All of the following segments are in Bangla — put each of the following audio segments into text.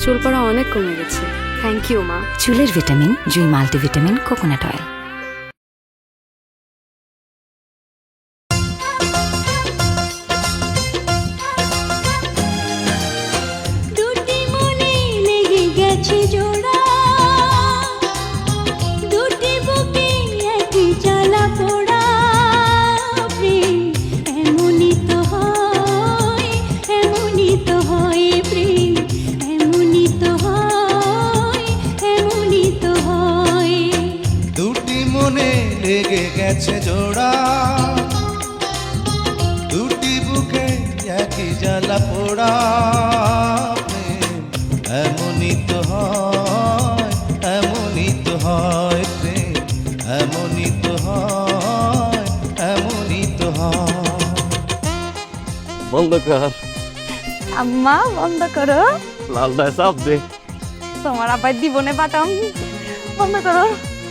চুল পড়া অনেক কমে গেছে। থ্যাংক ইউ মা। চুলের ভিটামিন জুই মাল্টিভিটামিন কোকোনাট অয়েল। দুটি মনে লেগে গেছে জোড়া, দুটি বুকে একই জ্বালা পোড়া। প্রেম এমনই তো হয়, এমনই তো হয় প্রেম, এমনই তো হয়, এমনই তো হয়। দুটি মনে লেগে গেছে জোড়া, দুটি বুকে একই জ্বালা পোড়া। প্রেম এমনই তো হয়, এমনই তো হয় প্রেম, এমনই তো হয়, এমনই তো হয়। বন্ধ কর, আম্মা বন্ধ করো, লালদায় চাপ দে, তোমার আবার দিবনে পাঠাম। বন্ধ করো,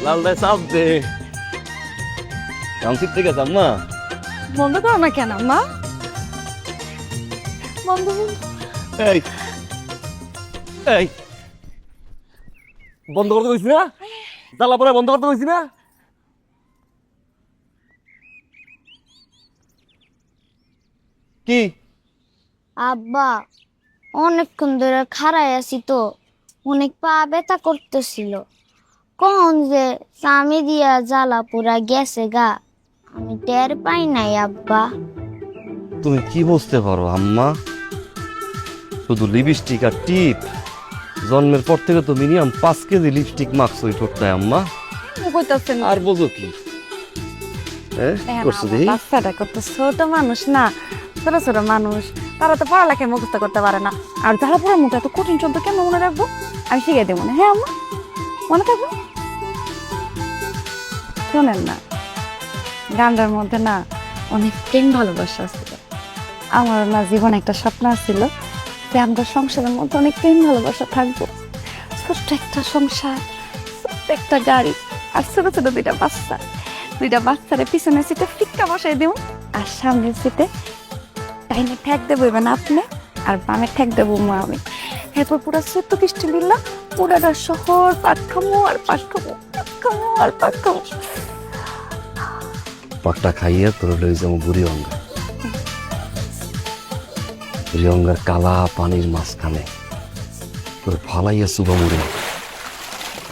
লালদায় চাপ দে। কামসির থেকে আম্মা বন্ধ করো না কেন আম্মা? বন্ধ বন্ধ। এই এই বন্ধ করতে কইছি না, জ্বালা পরে বন্ধ করতে কইছি না। কি আব্বা অনেকক্ষণ ধরে খাড়ায় আছি তো, অনেক পা ব্যথা করতেছিল। কখন যে স্বামী দিয়া জ্বালা পুরা গেছে গা, আমি টের পাই নাই আব্বা। তুমি কি বুঝতে পারো আম্মা? শুধু লিপস্টিক আর টিপ। জন্মের পর থেকে তো মিনিমাম 5 কেজি লিপস্টিক মাখছো ওই ঠোঁটটায় আম্মা। ও কইতাছেন আর বোঝো কি করছো দেখি? বাচ্চাটা কত ছোট মানুষ না, ছোট ছোট মানুষ, তারা তো পড়ালেখায় মুখস্থ করতে পারে না। আর যারা পড়ার মুখে এত কঠিন শব্দ কেন মনে রাখবো? আমি শিখে দেবো না। হ্যাঁ আম্মা, মনে থাকবো। শোনেন না, গানটার মধ্যে না অনেক প্রেম ভালোবাসা ছিল। আমার না জীবনে একটা স্বপ্ন ছিল যে আমাদের সংসারের মধ্যে অনেক প্রেম ভালোবাসা থাকবো। ছোট্ট একটা সংসার, ছোট্ট একটা গাড়ি, আর ছোট ছোট দুইটা বাচ্চা। দুইটা বাচ্চারে পিছনের সিটে ফিক্কা বসাই দেবো, আর সামনের সিটে ডাইনে ঠেক দেবো এবার আপনি, আর বামে ঠেক দেবো মা আমি। এরপর পুরো সত্য কৃষ্টি বিল্লা পুরাটা শহর পাট খামো আর পাট খামো, পাট খামো আর পাট খামো। পাটটা খাইয়ে তোর লই যাবো বুড়ি অঙ্গা। বুড়ি অঙ্গার কালা পানির মাঝখানে তোর ফালাইয়া চুবামুড়ে,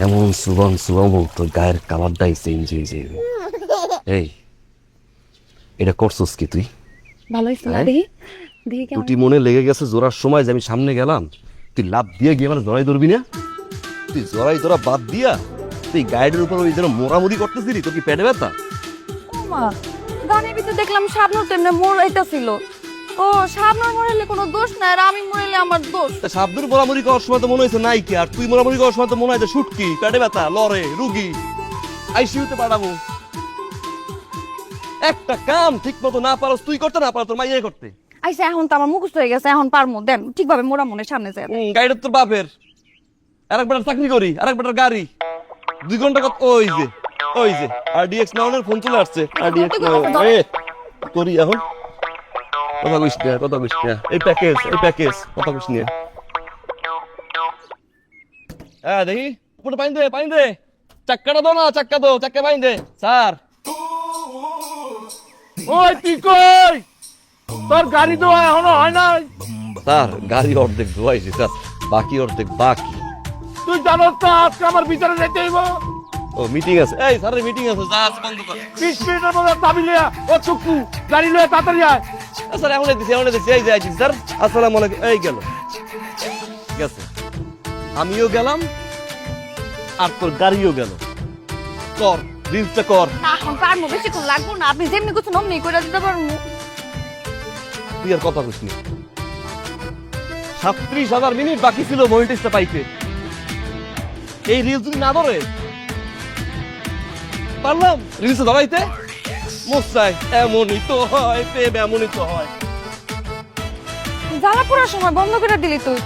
এমন চুবান চুবামু তোর গায়ের কালারটাই চেঞ্জ হয়ে যাবে। এই এটা করছস কি তুই? ভালো হয়েছে না? হ্যাঁ? দেখি দেখি কেমন। দুটি মনে লেগে গেছে জোড়ার সময় যে আমি সামনে গেলাম, তুই লাভ দিয়ে গিয়ে মানে জড়াই ধরবি না? তুই জড়াই ধরা বাদ দিয়া তুই গাইডের উপর ওই যেন মোড়ামুড়ি করতেছিলি, তোর কি পেটে ব্যথা? মা, গানের ভিতরে দেখলাম শাবনুর তেমনি মরাইতেছিল। ও শাবনুর মরাইলে কোনো দোষ নাই, আর আমি মরাইলে আমার দোষ। তা শাবদুর মোড়ামুড়ি করার সময় তো মনে হয়েছে নাই কি, আর তুই মোড়ামুড়ি করার সময় তো মনে হয় যে শুটকি, পেটে ব্যথা, লড়ে, রুগী, আইসিইউতে পাঠাবো। একটা কাম ঠিক মতো না পারস তুই করতে, না পারো তোর মাইয়াই করতে। আইসা এখন তো আমার মুখস্থ হয়ে গেছে, এখন পারমু। দেন ঠিকভাবে মোরা মনের সামনে যায়। গাড়িটা তোর বাপের, আরেক বেটার চাকরি করি, আরেক বেটার গাড়ি, 2 ঘন্টা কত। ওই যে আরডিএক্স নাউনের ফোন চলে আসছে। আরডিএক্স করি এখন কথা কইস না, এই প্যাকেজ কথা কইস না। হ্যাঁ দেখি উপরে পানি দে, চাক্কাটা দাও না, চাক্কা পানি দে স্যার। ওই তুই কই? তোর গাড়ি তো এখনো হয় নাই। স্যার গাড়ি অর্ধেক ধোয়াইছি স্যার, বাকি অর্ধেক বাকি। তুই জানোস তো আজকে আমার ভিতরে যেতে হইব। ও মিটিং আছে, এই স্যারের মিটিং আছে, যা আছে বন্ধ কর। 20 মিনিটের মধ্যে দাবি লিয়া ও চুক্কু গাড়ি লয়ে তাড়াতাড়ি আয়। স্যার এমন দিছি এই যে আইছি স্যার। আসসালামু আলাইকুম। এই গেল গেছে, আমিও গেলাম আর তোর গাড়িও গেল। কর রিলসটা কর। না এখন পারমু, বেশিক্ষণ লাগবো না। আপনি যেমনি কিছু নমনি করে দিতে পারমু। তুই আর কথা কইস না। 37,000 মিনিট বাকি ছিল মনিটাইজটা পাইতে। এই রিলস যদি না ধরে পারলাম রিলসে ধরাইতে, মোস্তাই এমনই তো হয় প্রেম, এমনই তো হয়। জ্বালা পোড়ার সময় বন্ধ করে দিলি তুই।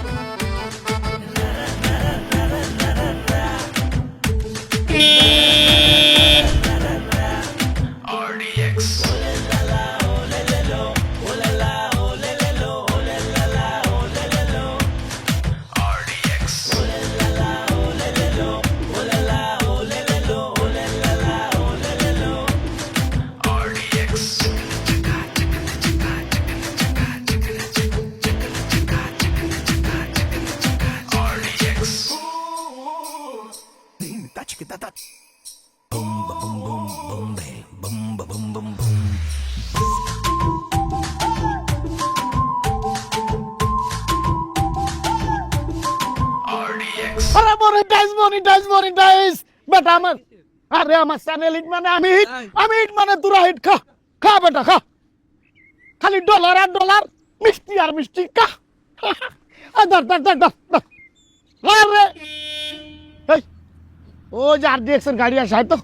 মনিটাইজ মনিটাইজ মনিটাইজ বেটা আমার আরে আমার চ্যানেল হিট মানে আমি হিট মানে তোরা হিট খা খা বেটা খা খালি ডলার আর ডলার মিষ্টি আর মিষ্টি খা ধর ধর ধর ধর আরে এই ও যে RDX এর গাড়ি আসে তো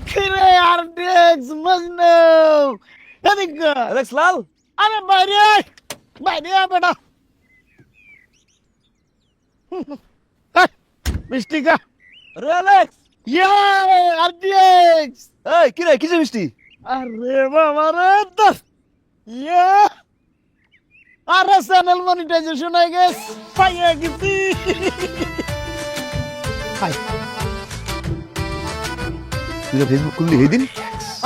খিরে RDX মজনু এদিক অ্যালেক্স লাল আরে বাইরে বাইরে বেটা মিষ্টি কা আরে অ্যালেক্স ইয়া RDX এই কি রে কিসে মিষ্টি আরে বাবা রে তো ইয়া আরে চ্যানেল মনিটাইজেশন হয়ে গেছে পাইয়া গেছি হাই তুই না ফেসবুক খুললি এই দিন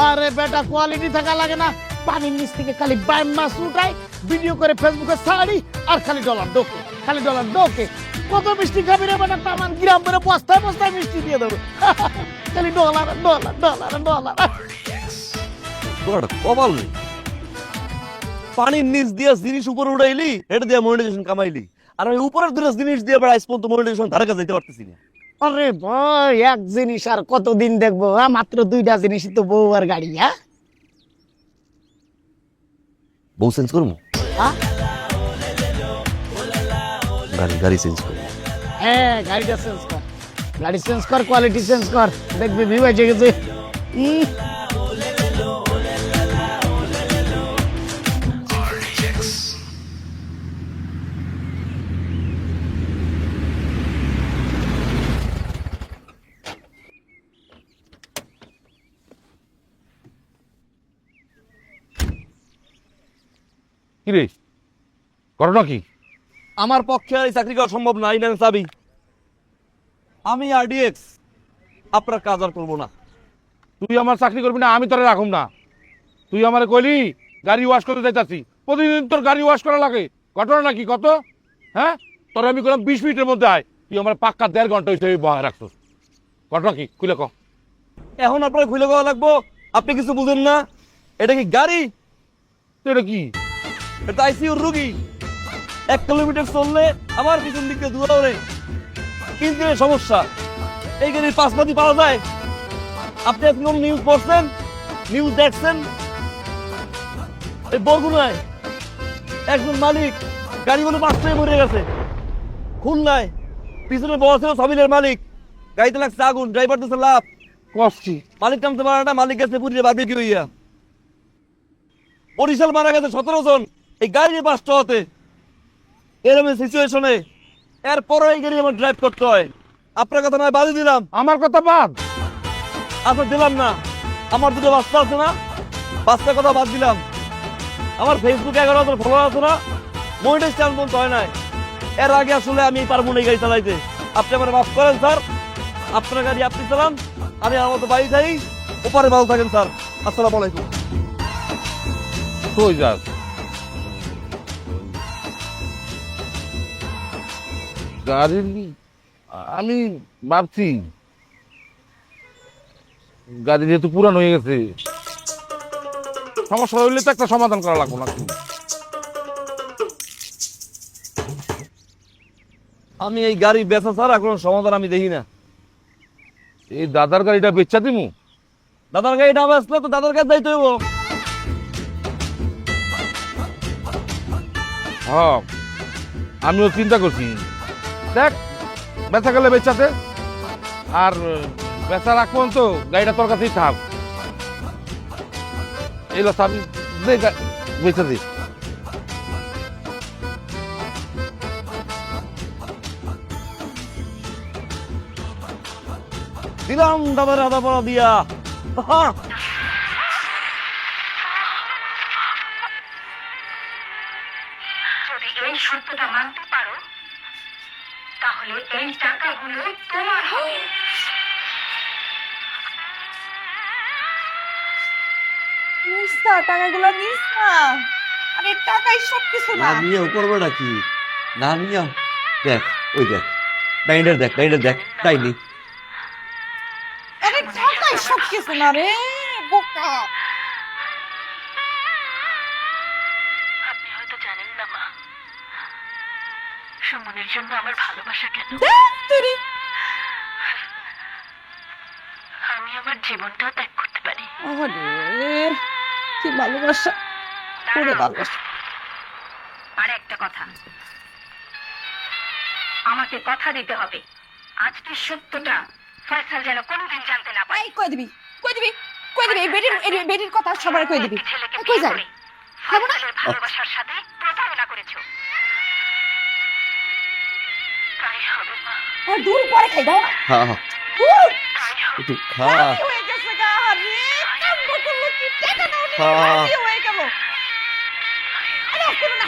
আরে বেটা কোয়ালিটি থাকা লাগে না পানির নিচ থেকে খালি বাইম মাছ উঠাই ভিডিও করে ফেসবুকে ছাড়ি আর খালি ডলার দোকে খালি ডলার দোকে কত মিষ্টি খাবি রে বেটা তামান গ্রাম করে বস্তায় বস্তায় মিষ্টি দিয়ে দেবো খালি ডলার ডলার ডলার ডলার তোর কপাল নেই পানির নিচ দিয়া জিনিস উপরে উড়াইলি এটা দিয়া মনিটাইজেশন কামাইলি আর আমি উপরের দুটো জিনিস দিয়ে বেড়া স্পন্ত মনিটাইজেশন ধারে কাছে যেতে পারতেছি না আরে ভাই এক জিনিস আর কতদিন দেখবো মাত্র 2টা জিনিসই তো বউ আর গাড়ি হ্যাঁ বউ চেঞ্জ করবো হ্যাঁ? গাড়ি চেঞ্জ করবো হ্যাঁ গাড়িটা চেঞ্জ কর গাড়ি চেঞ্জ কর কোয়ালিটি চেঞ্জ কর দেখবি ভিউ হয়ে গেছে কি রে ঘটনা কি আমার পক্ষে আর এই চাকরি করা সম্ভব না এই নেন চাবি আমি RDX আপনার কাজ আর করবো না তুই আমার চাকরি করবি না আমি তোরে রাখুম না তুই আমারে কইলি গাড়ি ওয়াশ করতে যাইতাছি প্রতিদিন তোর গাড়ি ওয়াশ করা লাগে ঘটনা নাকি কত হ্যাঁ তোর আমি করলাম 20 মিনিটের মধ্যে আয় তুই আমার পাক্কা 1.5 ঘন্টা হইছে বহায় রাখছিস ঘটনা কি খুলে ক এখন আপনার খুলে দেওয়া লাগবো আপনি কিছু বুঝেন না এটা কি গাড়ি তো এটা কি এটা আইসিইউর রুগী 1 কিলোমিটার চললে আমার পিছন দিক দিয়ে দৌড়াও কিন্তু সমস্যা এই গাড়ির পাশপাতি পাওয়া যায় আপনি এখন নিউজ পড়ছেন নিউজ দেখছেন এই বরগুনায় একজন মালিক গাড়ি বলে পাঁচটায় মরে গেছে খুলনায় পিছনে বসা ছিল সাবিলের মালিক গাড়িতে লাগছে আগুন ড্রাইভার দিচ্ছে লাভ কষ্টি মালিক নামতে পারে না মালিক গেছে পুরীরে বারবিকি হইয়া বরিশাল মারা গেছে 17 জন এই গাড়ি পাঁচটা হতে এরকম সিচুয়েশনে এরপরে এই গাড়ি আমার ড্রাইভ করতে হয় আপনার কথা নয় বাদই দিলাম আমার কথা বাদ আপনার দিলাম না আমার দুটো বাচ্চা আছে না বাচ্চার কথা বাদ দিলাম আমার ফেসবুকে 11,000 ফলোয়ার আছে না মনিটাইজ চ্যানেল বন্ধ হয় নাই এর আগে আসলে আমি পারবো না এই গাড়ি চালাইতে আপনি আমার মাফ করেন স্যার আপনার গাড়ি আপনি চালান আমি আমার মতো বাড়ি যাই ওপারে ভালো থাকেন স্যার আসসালামু আলাইকুম কই যাস গাড়ি আমি ভাবছি গাড়ি যেহেতু পুরান হয়ে গেছে সমস্যা হইলে তো একটা সমাধান করা লাগবে নাকি আমি এই গাড়ি বেচা ছাড়া কোনো সমাধান আমি দেখি না এই দাদার গাড়িটা বেচা দিমু দাদার গাড়িটা বেচলে তো দাদার কাছে যাইতে হইব হ্যাঁ আমিও চিন্তা করছি দেখ বেচা গেলে বেচাতে আর বেচা রাখবো তো গাড়িটা তোর কাছেই থাক এলো সাবি দে বেচা দে দিলাম দাদার আদা পড়া দিয়া যদি এই সত্যটা মানতে পারো তাহলে এই টাকাগুলো তোমার হবে টাকাগুলো নিস না আরে টাকাই সব কিছু না নিয়ে করবো নাকি না নিয়ে দেখ ওই দেখ ডাইন্ডার দেখ ডাইনি আরে টাকাই সব কিছু না রে বোকা আপনি হয়তো জানেন সুমনের জন্য আমার ভালোবাসা কেন? আমি আমার জীবনটাও ত্যাগ করতে পারি। কি ভালোবাসা, পুরো ভালোবাসা। আর একটা কথা, আমাকে কথা দিতে হবে আজকের সত্যটা ফয়সাল যেন কোনোদিন জানতে না পারে। কই দিবি এই বেটির কথা সবার কই দিবি। ছেলেকে কই বিয়ে যাই করে ফয়সালের ভালোবাসার সাথে প্রতারণা করেছো। তাই হবে মা, আর দূর পরে খাই দাও। হ্যাঁ হ্যাঁ তাই হবে। একটু খা হয়ে গেছে গা রে, কান্না করলো কি টাকা দাও নি, হ্যাঁ। কি হয়ে গেল? আরে করো না,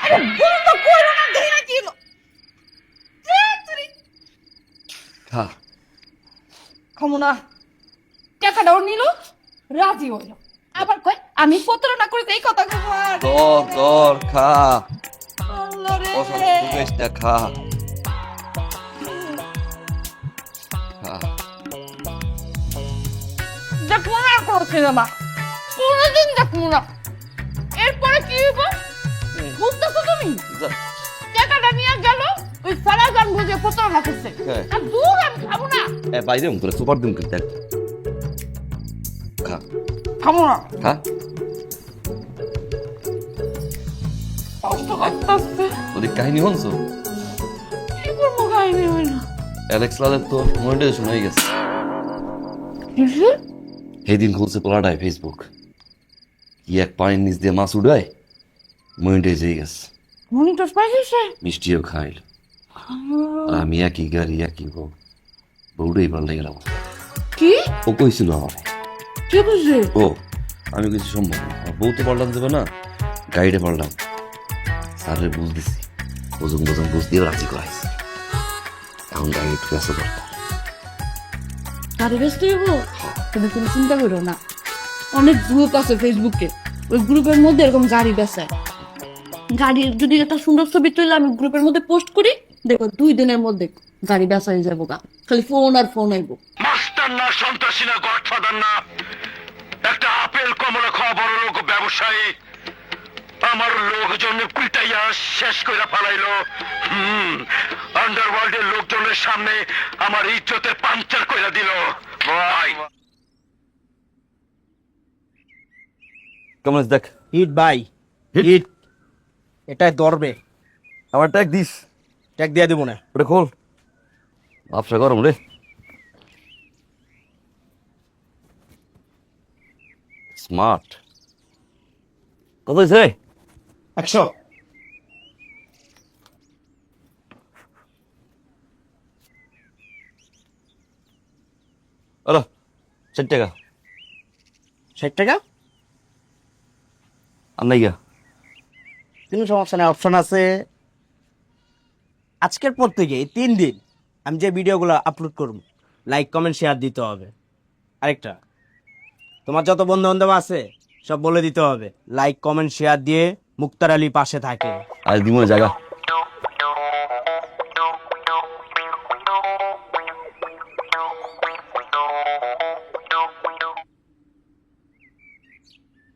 আরে ভুল তো করো না, দেই না কি হলো? খা খামো না, টাকাটাও নিল, রাজি হইল, আবার কয় আমি প্রতারণা করেছি, এই কথা কবার। দর খা আল্লাহ রে, অসুবিধা খা খা দেখবো না আর কোনো সিনেমা, কোনোদিন দেখবো না। এরপরে কি হইব বুঝতেছো তুমি? যা- টাকাটা নিয়ে গেল, ওই সারা গান বুঝে প্রতারণা করছে। হ্যাঁ। আর দূর, আমি খাবো না, বাইরে করে সুপার দিন করতে খা খাবো না। খা কষ্ট করতেছে, ওদের কাহিনী শুনছো? কি করবো, কাহিনী হয় না। অ্যালেক্স লালের তো মনিটাইজেশন হয়ে গেছে। সেদিন খুলছে পোলাটায় ফেসবুক, কি এক পানির নিচ দিয়ে মাছ উড়ায়, মনিটাইজ হয়ে গেছে। মনিটর পাইছে, মিষ্টিও খাইল। আর আমি একই গাড়ি একই বউটাই পাল্টে গেলাম। কি ও কইছিল আমার, কি বুঝছে? ও আমি কিছু সম্ভব না, আমার বউ তো পাল্টান যাবে না, গাড়িটা পাল্টাম। স্যারের বুঝ দিছি, ওজন বুঝ দিয়েও রাজি করাইছি। এখন গাড়ি একটু ব্যস্ত দরকার। গাড়ি ব্যস্ত হইব, তুমি কোনো চিন্তা করো না, অনেক গ্রুপ আছে ফেসবুকে, ওই গ্রুপের মধ্যে এরকম গাড়ি বেচায়। গাড়ির যদি একটা সুন্দর ছবি তুলে আমি গ্রুপের মধ্যে পোস্ট করি, দেখো 2 দিনের মধ্যে গাড়ি বেচা হয়ে যাবো গা, খালি ফোন আর ফোন আইবো। মাস্টার না, সন্ত্রাসী না, গডফাদার না, একটা আপেল কমলা খাওয়া বড় লোক ব্যবসায়ী আমার লোকজনে পিটাইয়া শেষ করে ফেলাইলো। আন্ডারওয়ার্ল্ডের লোকজনের সামনে আমার ইজ্জতের পাঞ্চার করে দিল। ভাই কেমন দেখ হিট ভাই, হিট, এটাই ধরবে, আমার ট্যাগ দিস, ট্যাগ দিয়ে দেবো না। ওটা খোল, ব্যবসা গরম রে। স্মার্ট কত হয়েছে? 100। হলো 60 টাকা। 60 টাকা? আর নাই গা, কোনো সমস্যা নেই, অপশন আছে। আজকের পর থেকে এই 3 দিন আমি যে ভিডিওগুলো আপলোড করব, লাইক কমেন্ট শেয়ার দিতে হবে। আরেকটা, তোমার যত বন্ধু বান্ধব আছে সব বলে দিতে হবে লাইক কমেন্ট শেয়ার দিয়ে মুক্তার আলী পাশে থাকে। আজ দিমো জায়গা।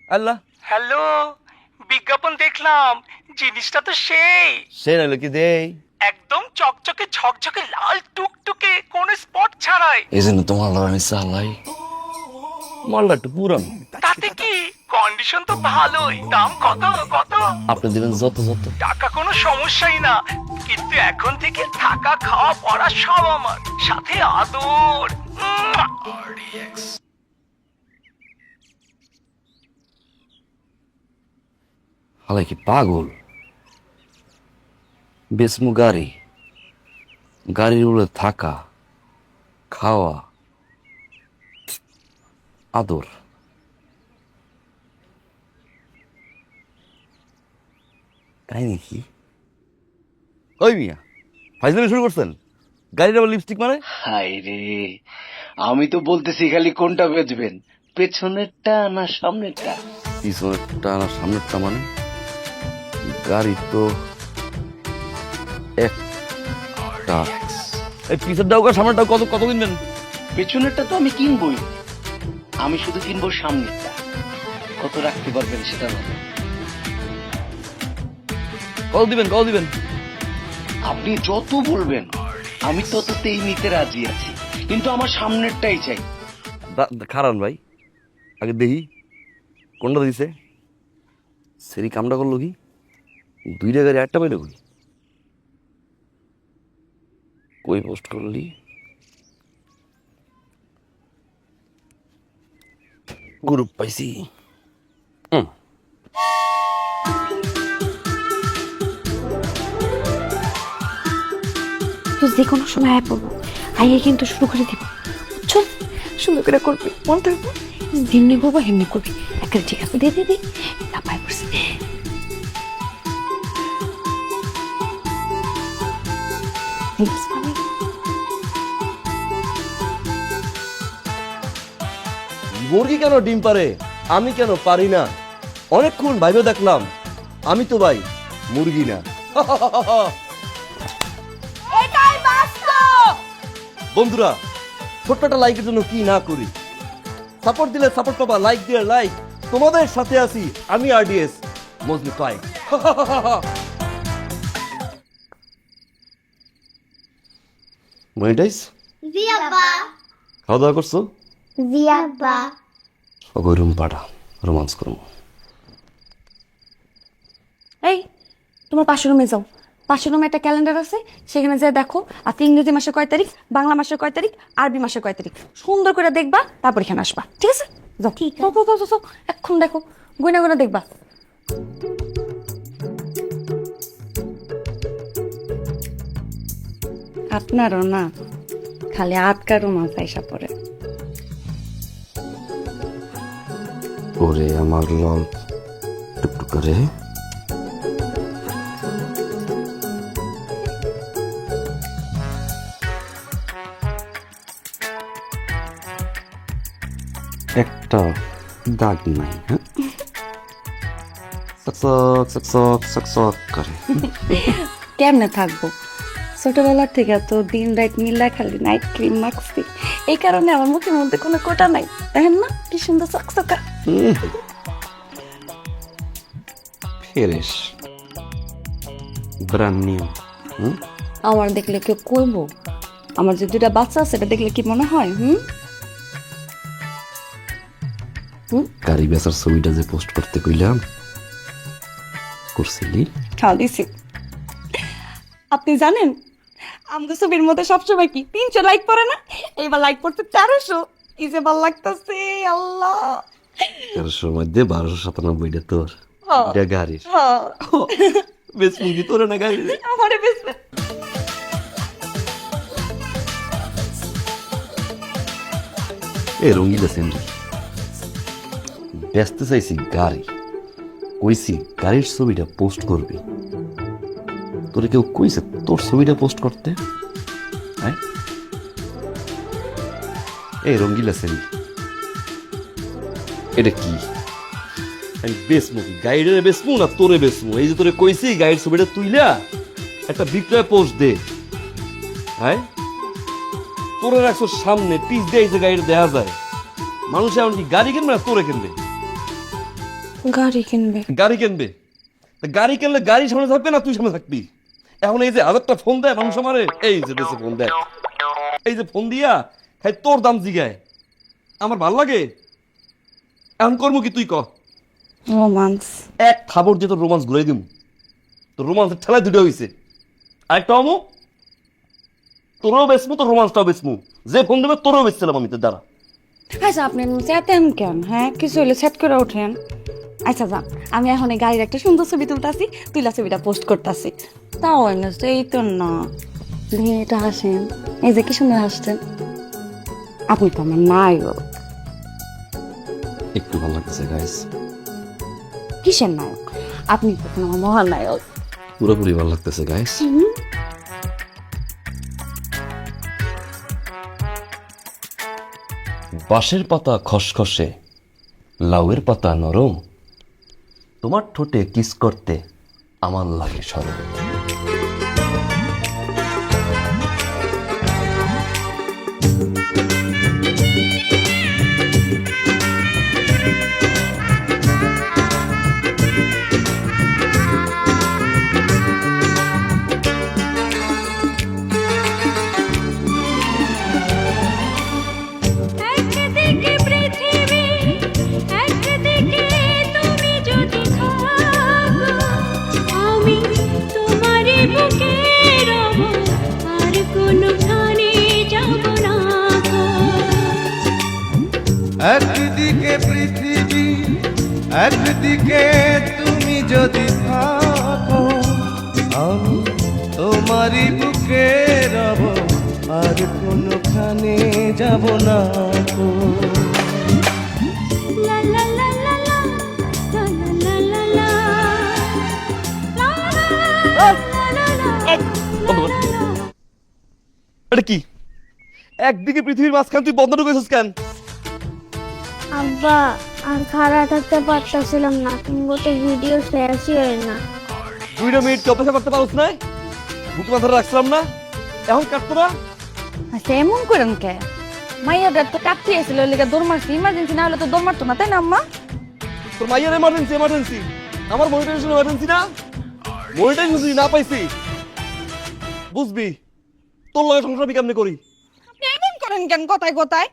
আল্লাহ, হ্যালো, বিজ্ঞাপন দেখলাম, জিনিসটা তো সেই সে নাইলো কি দেই, একদম চকচকে ঝকঝকে লাল টুকটুকে, কোন স্পট ছাড়াই। এই জন্য তোমার লগে আমি চালাই। মালটা একটু পুরানো, তাতে কি, কন্ডিশন তো ভালোই। দাম কত কত? আপনি দিবেন যত যত। টাকা কোনো সমস্যাই না, কিন্তু এখন থেকে থাকা খাওয়া পড়া সব আমার, সাথে আদর। হালাই কি পাগল, বেসমু গাড়ি, গাড়ির উড়ে থাকা খাওয়া আদর। কাহিনী কি? ওই মিয়া ফাইজলামি শুরু করছেন? গাড়ির আবার লিপস্টিক মানে? হাই রে, আমি তো বলতেছি খালি কোনটা বেচবেন, পেছনেরটা না সামনেরটা? পিছনেরটা না সামনেরটা মানে? গাড়ি তো একটা, এই পিছনেরটাও সামনেরটাও কত কত কিনবেন? পেছনেরটা তো আমি কিনবই, আমি শুধু কিনবো সামনেরটা। কত রাখতে পারবেন সেটা বলো। কল দিবেন কল দিবেন। আপনি যত বলবেন আমি তততেই নিতে রাজি আছি, কিন্তু আমার সামনেরটাই চাই। খারান ভাই, আগে দেখি কোনটা দিছে। সেরি কামটা করলো কি, 2টা গাড়ি একটা পাইলো কই? কই পোস্ট করলি? গ্রুপ পাইছি। তো যে কোনো সময় আয় পড়বো, আইয়ে কিন্তু শুরু করে দিব, বুঝছো? সুন্দর করে করবি, মন থাকবো, যেমনি করবো হেমনি করবি। একটা ঠিক আছে, দে দে দে, পায়ে পড়ছি। মুরগি কেন ডিম পারে, আমি কেন পারি না? অনেকক্ষণ ভাইবে দেখলাম, আমি তো ভাই মুরগি না। বন্ধুরা, ছোট্ট একটা লাইকের জন্য কি না করি। সাপোর্ট দিলে সাপোর্ট পাবা, লাইক দিলে লাইক। তোমাদের সাথে আছি আমি RDS মজনু তাই। মনিটাইজ জি আব্বা। খাওয়া দাওয়া করছো? জি আব্বা। ওই রুম পাঠা, রোমান্স করবো। এই, তোমার পাশের রুমে যাও, পাশের রুমে একটা ক্যালেন্ডার আছে, সেখানে যেয়ে দেখো আজকে ইংরেজি মাসের কয় তারিখ, বাংলা মাসের কয় তারিখ, আরবি মাসের কয় তারিখ, সুন্দর করে দেখবা, তারপর এখানে আসবা, ঠিক আছে? যাও, ঠিক আছে, এখন দেখো, গয়না গয়না দেখবা। আপনারও না খালি আটকা রোমান্স আইসা পড়ে। ওরে আমার লল টুকটুক করে। একটা দাগ নাই, হ্যাঁ? সকসক সকসক সকসক করে। কেমনে থাকবো, ছোটবেলার থেকে তো দিন রাত মিল্লা খালি নাইট ক্রিম মাখছি, এই কারণে আমার মুখের মধ্যে কোনো কোটা নাই, দেখেন না কি সুন্দর চকচকা। Fresh brand new. আমার দেখলে কেউ কইবো? আমার যে 2টা বাচ্চা আছে, এটা দেখলে কি মনে হয়? গাড়ি বেচার ছবিটা যে পোস্ট করতে কইলাম, করছিলি? খাওয়া দিছি। আপনি জানেন আমাদের ছবির মধ্যে সবসময় কি 300 লাইক পড়ে না? এইবার লাইক পড়তে 1300। কি যে ভালো লাগতেছে, আল্লাহ। 1300 মধ্যে 1297টা তোর, হ্যাঁ। এটা গাড়ির। হ্যাঁ, বেশ মুরগি তোরে না গাড়ি। আমারে বেশ। এ রঙিলা সেন্ডি ব্যস্ত চাইছি গাড়ি, কইছি গাড়ির ছবিটা পোস্ট করবি। তোরে কেউ কইছে তোর ছবিটা পোস্ট করতে? হ্যাঁ, এই রঙ্গিলা সেন্ডি এটা কি? আমি বেসমু কি গাইডের বেসমু না তোরে বেসমু? এই যে তোরে কইছি গাইড ছবিটা তুইলা একটা বিক্রয় পোস্ট দে। হ্যাঁ, তোরে রাখছো সামনে, পিস দিয়ে এই যে গাড়ি দেখা যায়। মানুষ এমন কি গাড়ি কিনবে না তোরে কিনবে? গাড়ি কিনবে। গাড়ি কিনবে, গাড়ি কিনলে গাড়ি সামনে থাকবে না তুই সামনে থাকবি? এখন এই যে 1000টা ফোন দেয় মানুষ আমারে, এই যে দেশে ফোন দেয়, এই যে ফোন দিয়া খাই তোর দাম জিগায়, আমার ভাল লাগে। এখন করবো কি তুই ক? রোমান্স এক থাবর দিয়ে তোর রোমান্স ঘুরাই দিম। তোর রোমান্সের ঠেলায় 2টা হয়েছে, আরেকটা আমু তোরও বেসমু, তোর রোমান্সটাও বেসমু। যে ফোন দেবে তোরও বেচছিলাম আমি তোর দ্বারা। আচ্ছা, আপনি চেতেন কেন? হ্যাঁ, কিছু হলে সেট করে ওঠেন। আচ্ছা যান, আমি এখন এই গাড়ির একটা সুন্দর ছবি তুলতাছি, তুইলা ছবিটা পোস্ট করতেছি। তাও এই তো না, এটা হাসেন, এই যে কি সুন্দর হাসছেন, আপনি তো আমার নায়ক। একটু ভালো লাগতেছে গাইস। কিসের নায়ক? আপনি তো আমার মহানায়ক। পুরোপুরি ভালো লাগতেছে গাইস। বাঁশের পাতা খসখসে, লাউয়ের পাতা নরম, তোমার ঠোঁটে কিস করতে আমার লাগে সরম। একদিকে পৃথিবী একদিকে তুমি যদি থাকো আমি তোমারই বুকে রব আর কোনোখানে যাব না গো। লা লা লা লা লা, লা লা লা লা, লা লা লা লা, বন্ধ কর। এটা কি একদিকে পৃথিবীর মাঝখানে তুই বন্ধ ঢুকেছিস কেন? আব্বা আর খাড়া থাকতে পারতেছিলাম না, কিন্তু তো ভিডিও শেষই হয় না। 2 মিনিট কি অপেক্ষা করতে পারছ না? বুক মাথা রাখছিলাম না, এখন কাটতো না? আচ্ছা এমন করেন কে? মাইয়াটা তো কাটতে এসেছিল লেগে দৌড় মারছি, ইমার্জেন্সি না হলে তো দৌড় মারতো না, তাই না আম্মা? তোর মাইয়ার এমার্জেন্সি আমার মনিটাইজেশন এমার্জেন্সি না? মনিটাইজেশন যদি না পাইছি বুঝবি তোর লগে সংসার আমি কেমনে করি। আপনি এমন করেন কেন কথায় কথায়?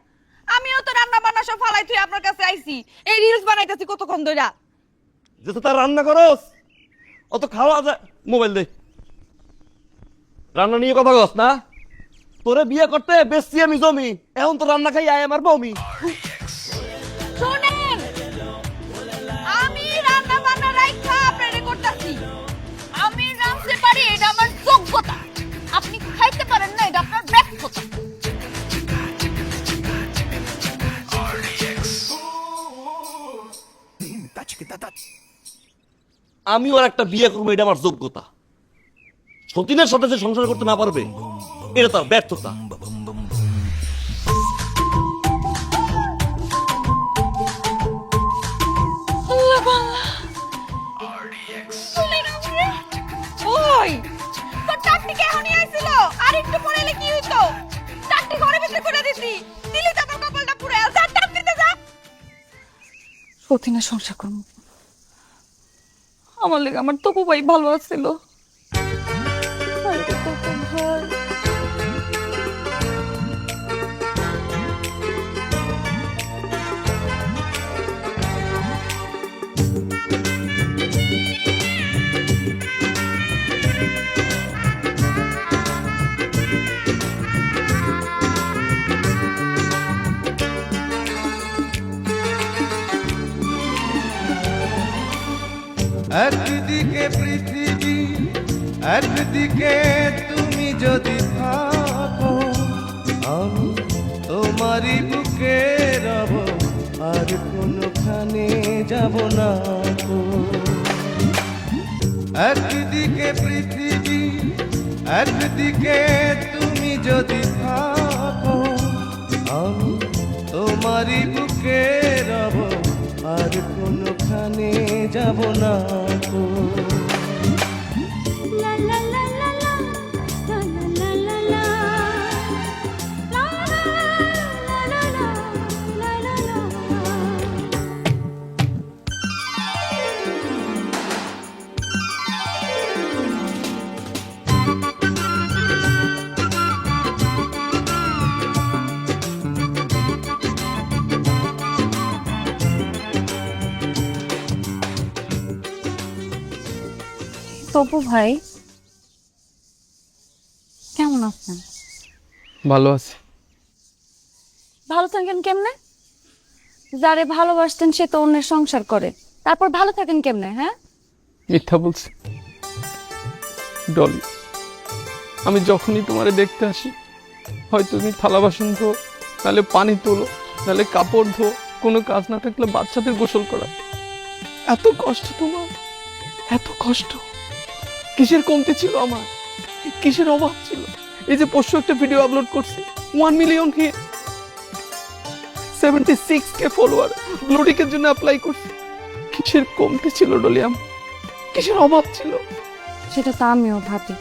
আমিও তো রান্না বান্না সব ফালাই তুই আপনার কাছে আইছি, এই রিলস বানাইতেছি কতক্ষণ ধইরা। যেটা তার রান্না করস অত খাওয়া যায়। মোবাইল দে, রান্না নিয়ে কথা কস না? তোরে বিয়ে করতে বেশি আমি জমি, এখন তো রান্না খাই আয় আমার বমি। শুনেন, আমি রান্না বান্না রাইখা আপনারে করতেছি, আমি রাঁধতে পারি, এটা আমার যোগ্যতা। আপনি খাইতে পারেন না, এটা আপনার ব্যর্থতা। আমি ওর একটা বিয়ে করবো, এটা আমার যোগ্যতা। সতীনের সাথে যে সংসার করতে না পারবে এটা তার ব্যর্থতা। ওই তোর চারটি কে এখনই আইছিল, আর একটু পরে এলে কি হইতো? চারটি ঘরে ভিতরে করে দিছি, দিলি তো তোর কপালটা পুরো আর চারটা দিতে যা। সতীনের সংসার করব, আমার লেগে আমার তপু ভাই ভালো আছিল। একদিকে পৃথিবী একদিকে তুমি যদি থাকো আমি তোমারই বুকে রব আর কোনোখানে যাব না গো। একদিকে পৃথিবী একদিকে তুমি যদি থাকো আমি তোমারই বুকে রব আর কোনোখানে যাব না গো। লা লা লা লা লা, লা লা লা লা, লা লা লা লা, লা লা লা। তপু ভাই কেমন আছেন? ভালো আছে। ভালো থাকেন কেমনে? যারে ভালোবাসতেন সে তো অন্যের সংসার করে, তারপর ভালো থাকেন কেমনে? হ্যাঁ, মিথ্যা বলছি ডলি, আমি যখনই তোমারে দেখতে আসি হয় তুমি থালা বাসন ধো, নাহলে পানি তোলো, নাহলে কাপড় ধো, কোনো কাজ না থাকলে বাচ্চাদের গোসল করা। এত কষ্ট তোমার, এত কষ্ট, কিসের কমতি ছিল আমার, কিসের অভাব ছিল? এই যে পরশু একটা ভিডিও আপলোড করছি, 1 মিলিয়ন হিট, 76K ফলোয়ার, ব্লুটিকের জন্য অ্যাপ্লাই করছি। কিসের কমতি ছিল ডলি আমার, কিসের অভাব ছিল? সেটা তো আমিও ভাবি,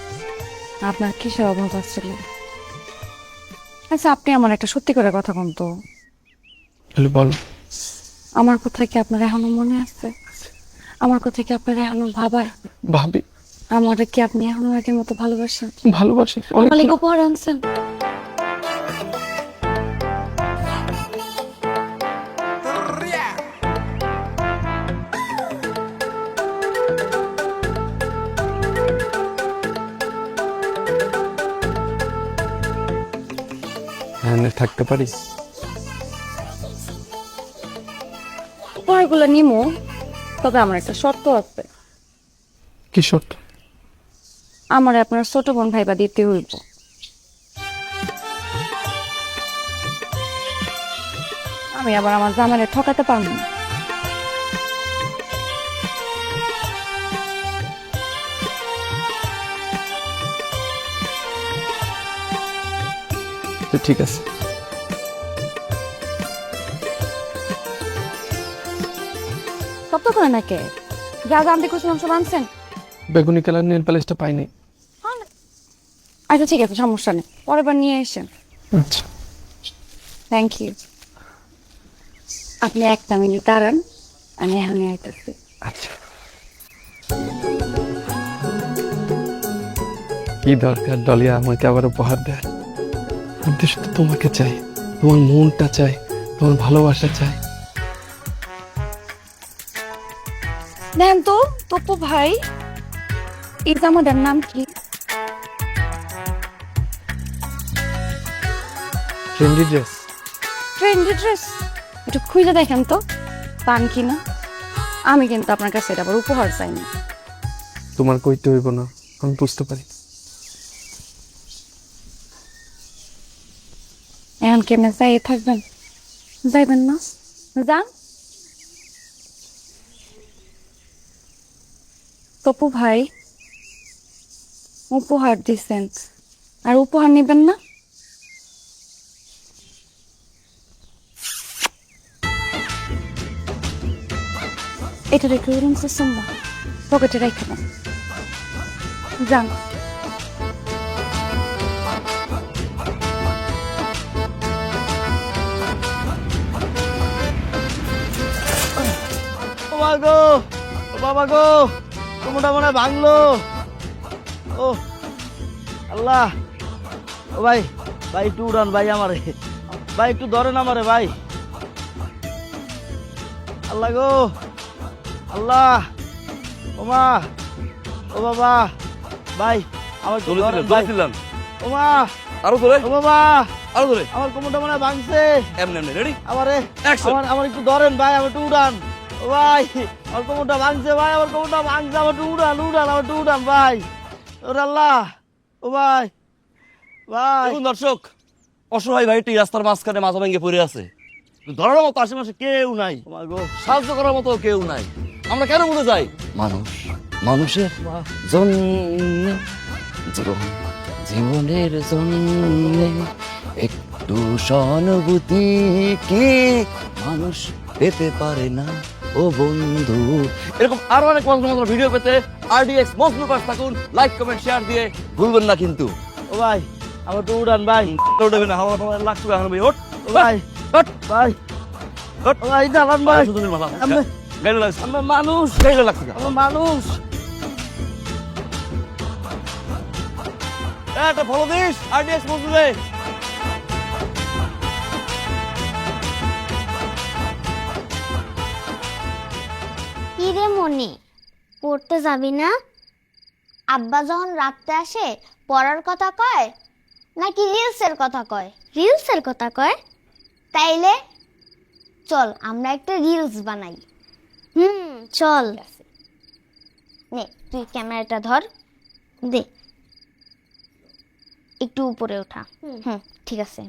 আপনার কিসের অভাব আসছিল। আচ্ছা আপনি আমার একটা সত্যি করে কথা কোন তো, বলো, আমার কথা কি আপনার এখনো মনে আছে? আমার কথা কি আপনার এখনো ভাবায়? ভাবি। আমার কি আপনি এখনো আগের মতো ভালোবাসেন? ভালোবাসি। অনেক উপহার আনছেন। হ্যাঁ থাকতে পারি। উপহারগুলো নিমো, তবে আমার একটা শর্ত আছে। কি শর্ত? আমার আপনার ছোট বোন ভাইবা দিতে হইব। আমি আবার আমার জামাইরে ঠকাতে পারবো না। তো ঠিক আছে। সব তো করে নাকি যা জানতে খুঁজছিলাম সব আনছেন? বেগুনি কালার নেল পালিশটা পাইনি। আচ্ছা ঠিক আছে, সমস্যা নেই, পরের বার নিয়ে এসেন। আচ্ছা থ্যাংক ইউ। আপনি একটা মিনিট দাঁড়ান, আমি এখনই আইতেছি। আচ্ছা। কি দরকার ডলিয়া আমাকে আবার উপহার দেয়? আমি তো শুধু তোমাকে চাই, তোমার মনটা চাই, তোমার ভালোবাসা চাই। দেন তো তপু ভাই, এই জামাটার নাম কি? Trendy dress. Trendy dress? একটু খুঁজে দেখেন তো পান কিনা। আমি কিন্তু আপনার কাছে এটা আবার উপহার চাই না। তোমার কইতে হইব না, আমি বুঝতে পারি। এখন কেমনে যাই থাকবেন? যাইবেন না? যান। তপু ভাই উপহার দিছেন, আর উপহার নেবেন না? এটা রেখে দিলাম সুম্মা, পকেটে রেখে দেন। যান। ও মা গো, ও বাবা গো, কোমরটা মনে হয় ভাঙলো। ও আল্লাহ, ও ভাই, ভাই একটু উড়ান ভাই আমারে, ভাই একটু ধরেন আমারে ভাই। আল্লাহ গো, আল্লাহ, ও মা, ও বাবা, ভাই আমার একটু ধরেন ভাই। ও মা, আরো ধরে, ও বাবা, আরো ধরে। আমার কোমরটা মনে হয় ভাঙছে। এমনি এমনি, রেডি? আমারে Action! আমার একটু ধরেন ভাই, আমার একটু উড়ান। ও ভাই আমার কোমরটা ভাঙছে ভাই, আমার কোমরটা ভাঙছে, আমার একটু উড়ান উড়ান, আমার একটু উড়ান ভাই। ওরে আল্লাহ, ও ভাই, ভাই। দেখুন দর্শক, অসহায় ভাইটি রাস্তার মাঝখানে মাথা ভেঙে পড়ে আছে। ধরার মতো আশেপাশে কেউ নাই, ও মা গো, সাহায্য করার মতো কেউ নাই। আমরা কেন মরে যাই? মানুষ মানুষের জন্য, জীবনের জন্য একটু সহানুভূতি কি মানুষ পেতে পারে না ও বন্ধু? এরকম আরো অনেক মজার ভিডিও পেতে RDX মজনু পাশ থাকুন, লাইক কমেন্ট শেয়ার দিয়ে ভুলবেন না কিন্তু। ও ভাই আমার একটু উড়ান ভাই। উঠবে না, হাওয়া হাওয়া লাগছে এখন ভাই। ওঠ ও ভাই, ওঠ ভাই, ওঠ। ও ভাই দাঁড়ান ভাই। শুধু মাথা আমি- গাইলে লাগছে, আমি মানুষ, গাইলে লাগছে। আমি মানুষ। একটা ফলো দিস RDX মজনুরে। কি রে মনি, পড়তে যাবি না? আব্বা যখন রাতে আসে পড়ার কথা কয় নাকি রিলসের কথা কয়? রিলসের কথা কয়। তাইলে চল আমরা একটা রিলস বানাই। চল। নে তুই ক্যামেরাটা ধর, দে একটু উপরে ওঠা। ঠিক আছে,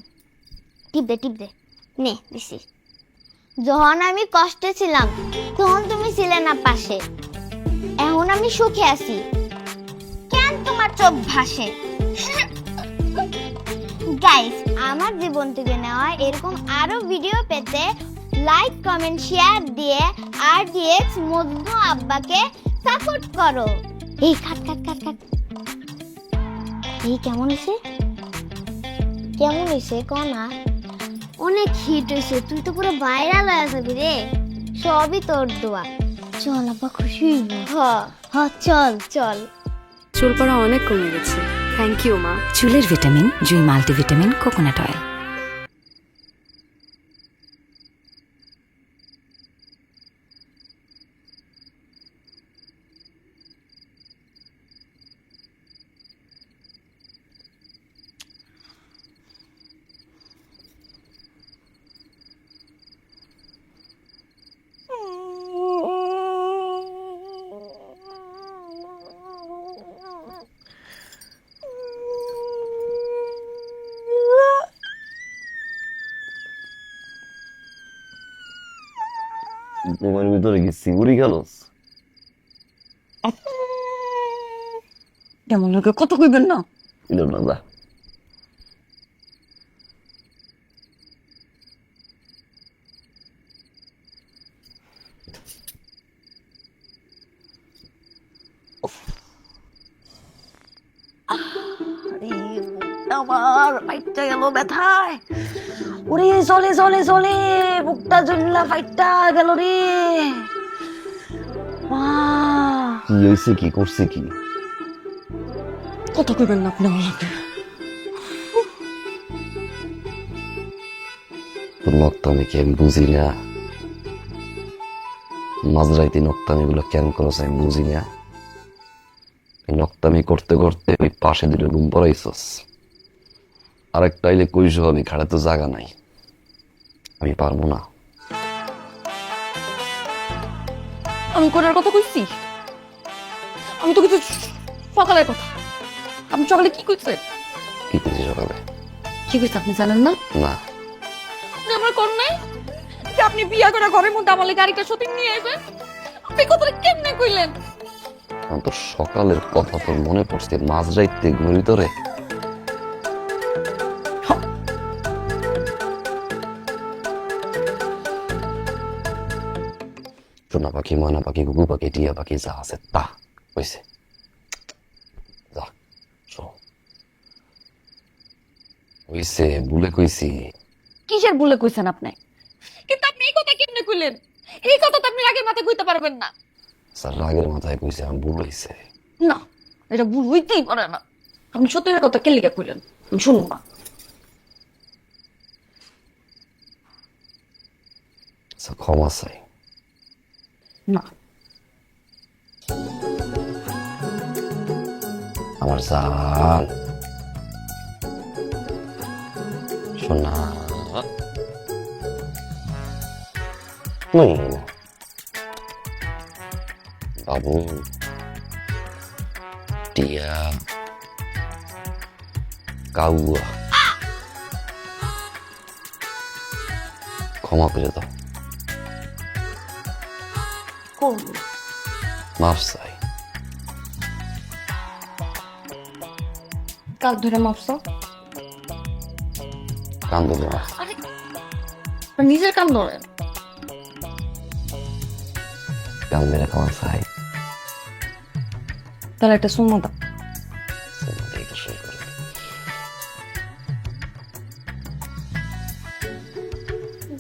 টিপ দে টিপ দে। নে দিছি। যখন আমি কষ্টে ছিলাম তখন তুমি ছিলে না পাশে, এখন আমি সুখে আছি, কেন তোমার চোখ ভাসে? গাইস, আমার জীবন থেকে নেওয়া এরকম আরো ভিডিও পেতে লাইক কমেন্ট শেয়ার দিয়ে RDX মজনু আব্বাকে সাপোর্ট করো। এই কাট কাট কাট কাট। এই কেমন হয়েছে? কেমন হয়েছে কনা? অনেক হিট হয়েছে, তুই তো পুরো ভাইরাল হয়ে যাবি রে। সবই তোর দোয়া। চল আব্বা খুশি হইব। হ চল চল। চুল পড়া অনেক কমে গেছে, থ্যাংক ইউ মা। চুলের ভিটামিন জুই মাল্টিভিটামিন কোকোনাট অয়েল। তোমার ভিতরে কি সিগুরি গেলস? কেমন লোকে কত কইবেন না? ইলো না যা। আমার ফাইটটা গেল ব্যথায়। ওরে চলে চলে চলে বুকটা জল্লা ফাইটটা গেল রে। কি হয়েছে, কি করছে কি? কত কইবেন না আপনি আমাকে? তোর নক্তামি কি আমি বুঝি না? মাঝরাইতে নক্তামি গুলো কেন করছ আমি বুঝি না। এই নক্তামি করতে করতে ওই পাশে দিলে রুম পড়াইছস। আরেকটা আইলে কইস আমি খাড়া তো জায়গা নাই, আমি পারবো না। আমি করার কথা কইছি? আমি তো কিছু সকালের কথা। আপনি সকালে কি কইছেন? কি কইছি সকালে? কি কইছে আপনি জানেন না? না। আপনি আমার কোন নাই যে আপনি বিয়া করে ঘরের মধ্যে আমার গাড়িটা শুটিং নিয়ে আসবেন? আপনি কথাটা কেমনে কইলেন? আমার তো সকালের কথা তোর মনে পড়ছে, মাঝরাইতে ঘুরি তোরে। সোনা পাখি, ময়না পাখি, গুগু পাখি, টিয়া পাখি যা আছে তা হয়েছে। হইছে, ভুলে কইছি। কিসের ভুলে কইছেন আপনি? কিন্তু আপনি এই কথা কেমনে কইলেন? এই কথা তো আপনি রাগের মাথায় কইতে পারবেন না। স্যার রাগের মাথায় কইছে, আমি ভুল হইছে। না, এটা ভুল হইতেই পারে না। আপনি সত্যি কথা কেন লিখে কইলেন? আমি শুনবো না। স্যার ক্ষমা চাই। না, আমার জান সোনা বাবু, টিয়া, কাউয়া, ক্ষমা করে দাও। মাফ চাই। কাল ধরে মাপছো? কান ধরে মাফ। নিজের কান ধরেন। কান ধরে ক্ষমা চাই। তাহলে একটা সুম্মা দাও।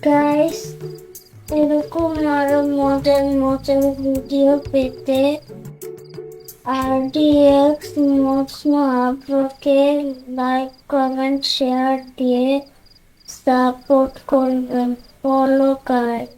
গাইস, এরকম আরো মজার মজার ভিডিও পেতে RDX মহাপ্রকে লাইক, কমেন্ট, শেয়ার দিয়ে সাপোর্ট করবেন। Follow guys.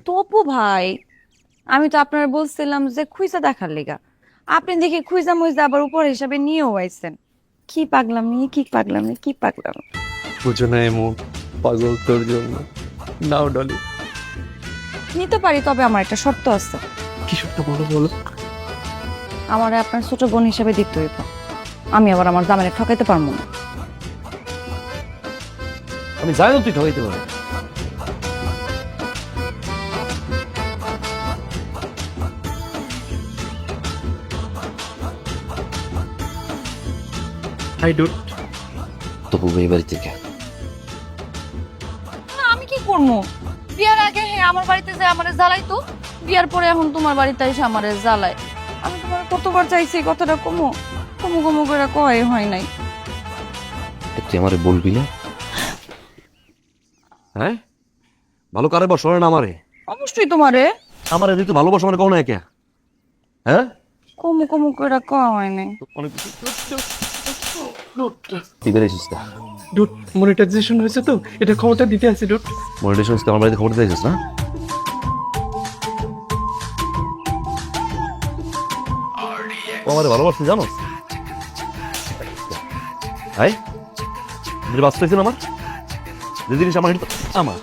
তপু ভাই, আমি তো আপনার বলছিলাম যে খুঁজা দেখার লেগা। আপনি দেখি খুঁজা মুইজা আবার উপর হিসাবে নিয়েও আইছেন। কি পাগলামি, কি পাগলামি, কি পাগলামি। বুঝো না এমন পাগল তোর জন্য। নাও ডলি। নিতে পারি, তবে আমার একটা শর্ত আছে। কি শর্ত বলো বলো? আমার আপনার ছোট বোন হিসাবে দেখতে হইব। আমি আবার আমার জামাইকে ঠকাইতে পারবো না। আমি জানি তুই ঠকাইতে পারবি। Hi dude. তবু এই বাড়ি থেকে না, আমি কি করবো? বিয়ার আগে আমার বাড়িতে যে আমারে জ্বালাইতো, বিয়ার পরে এখন তোমার বাড়িতে এসে আমারে জ্বালায়। আমি তোমার কতবার চাইছি কথাটা কমো কমো কমো করে কয় হয় নাই। তুই আমারে বলবি না? হ্যাঁ, ভালো কারে বসো না আমারে? অবশ্যই তোমারে। আমারে তুই তো ভালোবাসো মানে কও না একা? হ্যাঁ, কমো কমো করে কয় হয় নাই। তুই বেরিয়েছিস না? ডুড, মনিটাইজেশন হয়েছে তো, এটা ক্ষমতা দিতে আছে ডুড। মনিটেশন আমার বাড়িতে খবর দিয়েছিস না? ও আমারে ভালোবাসতে জানো? ভাই, বাঁচতেছেন আমার যে জিনিস আমার আমার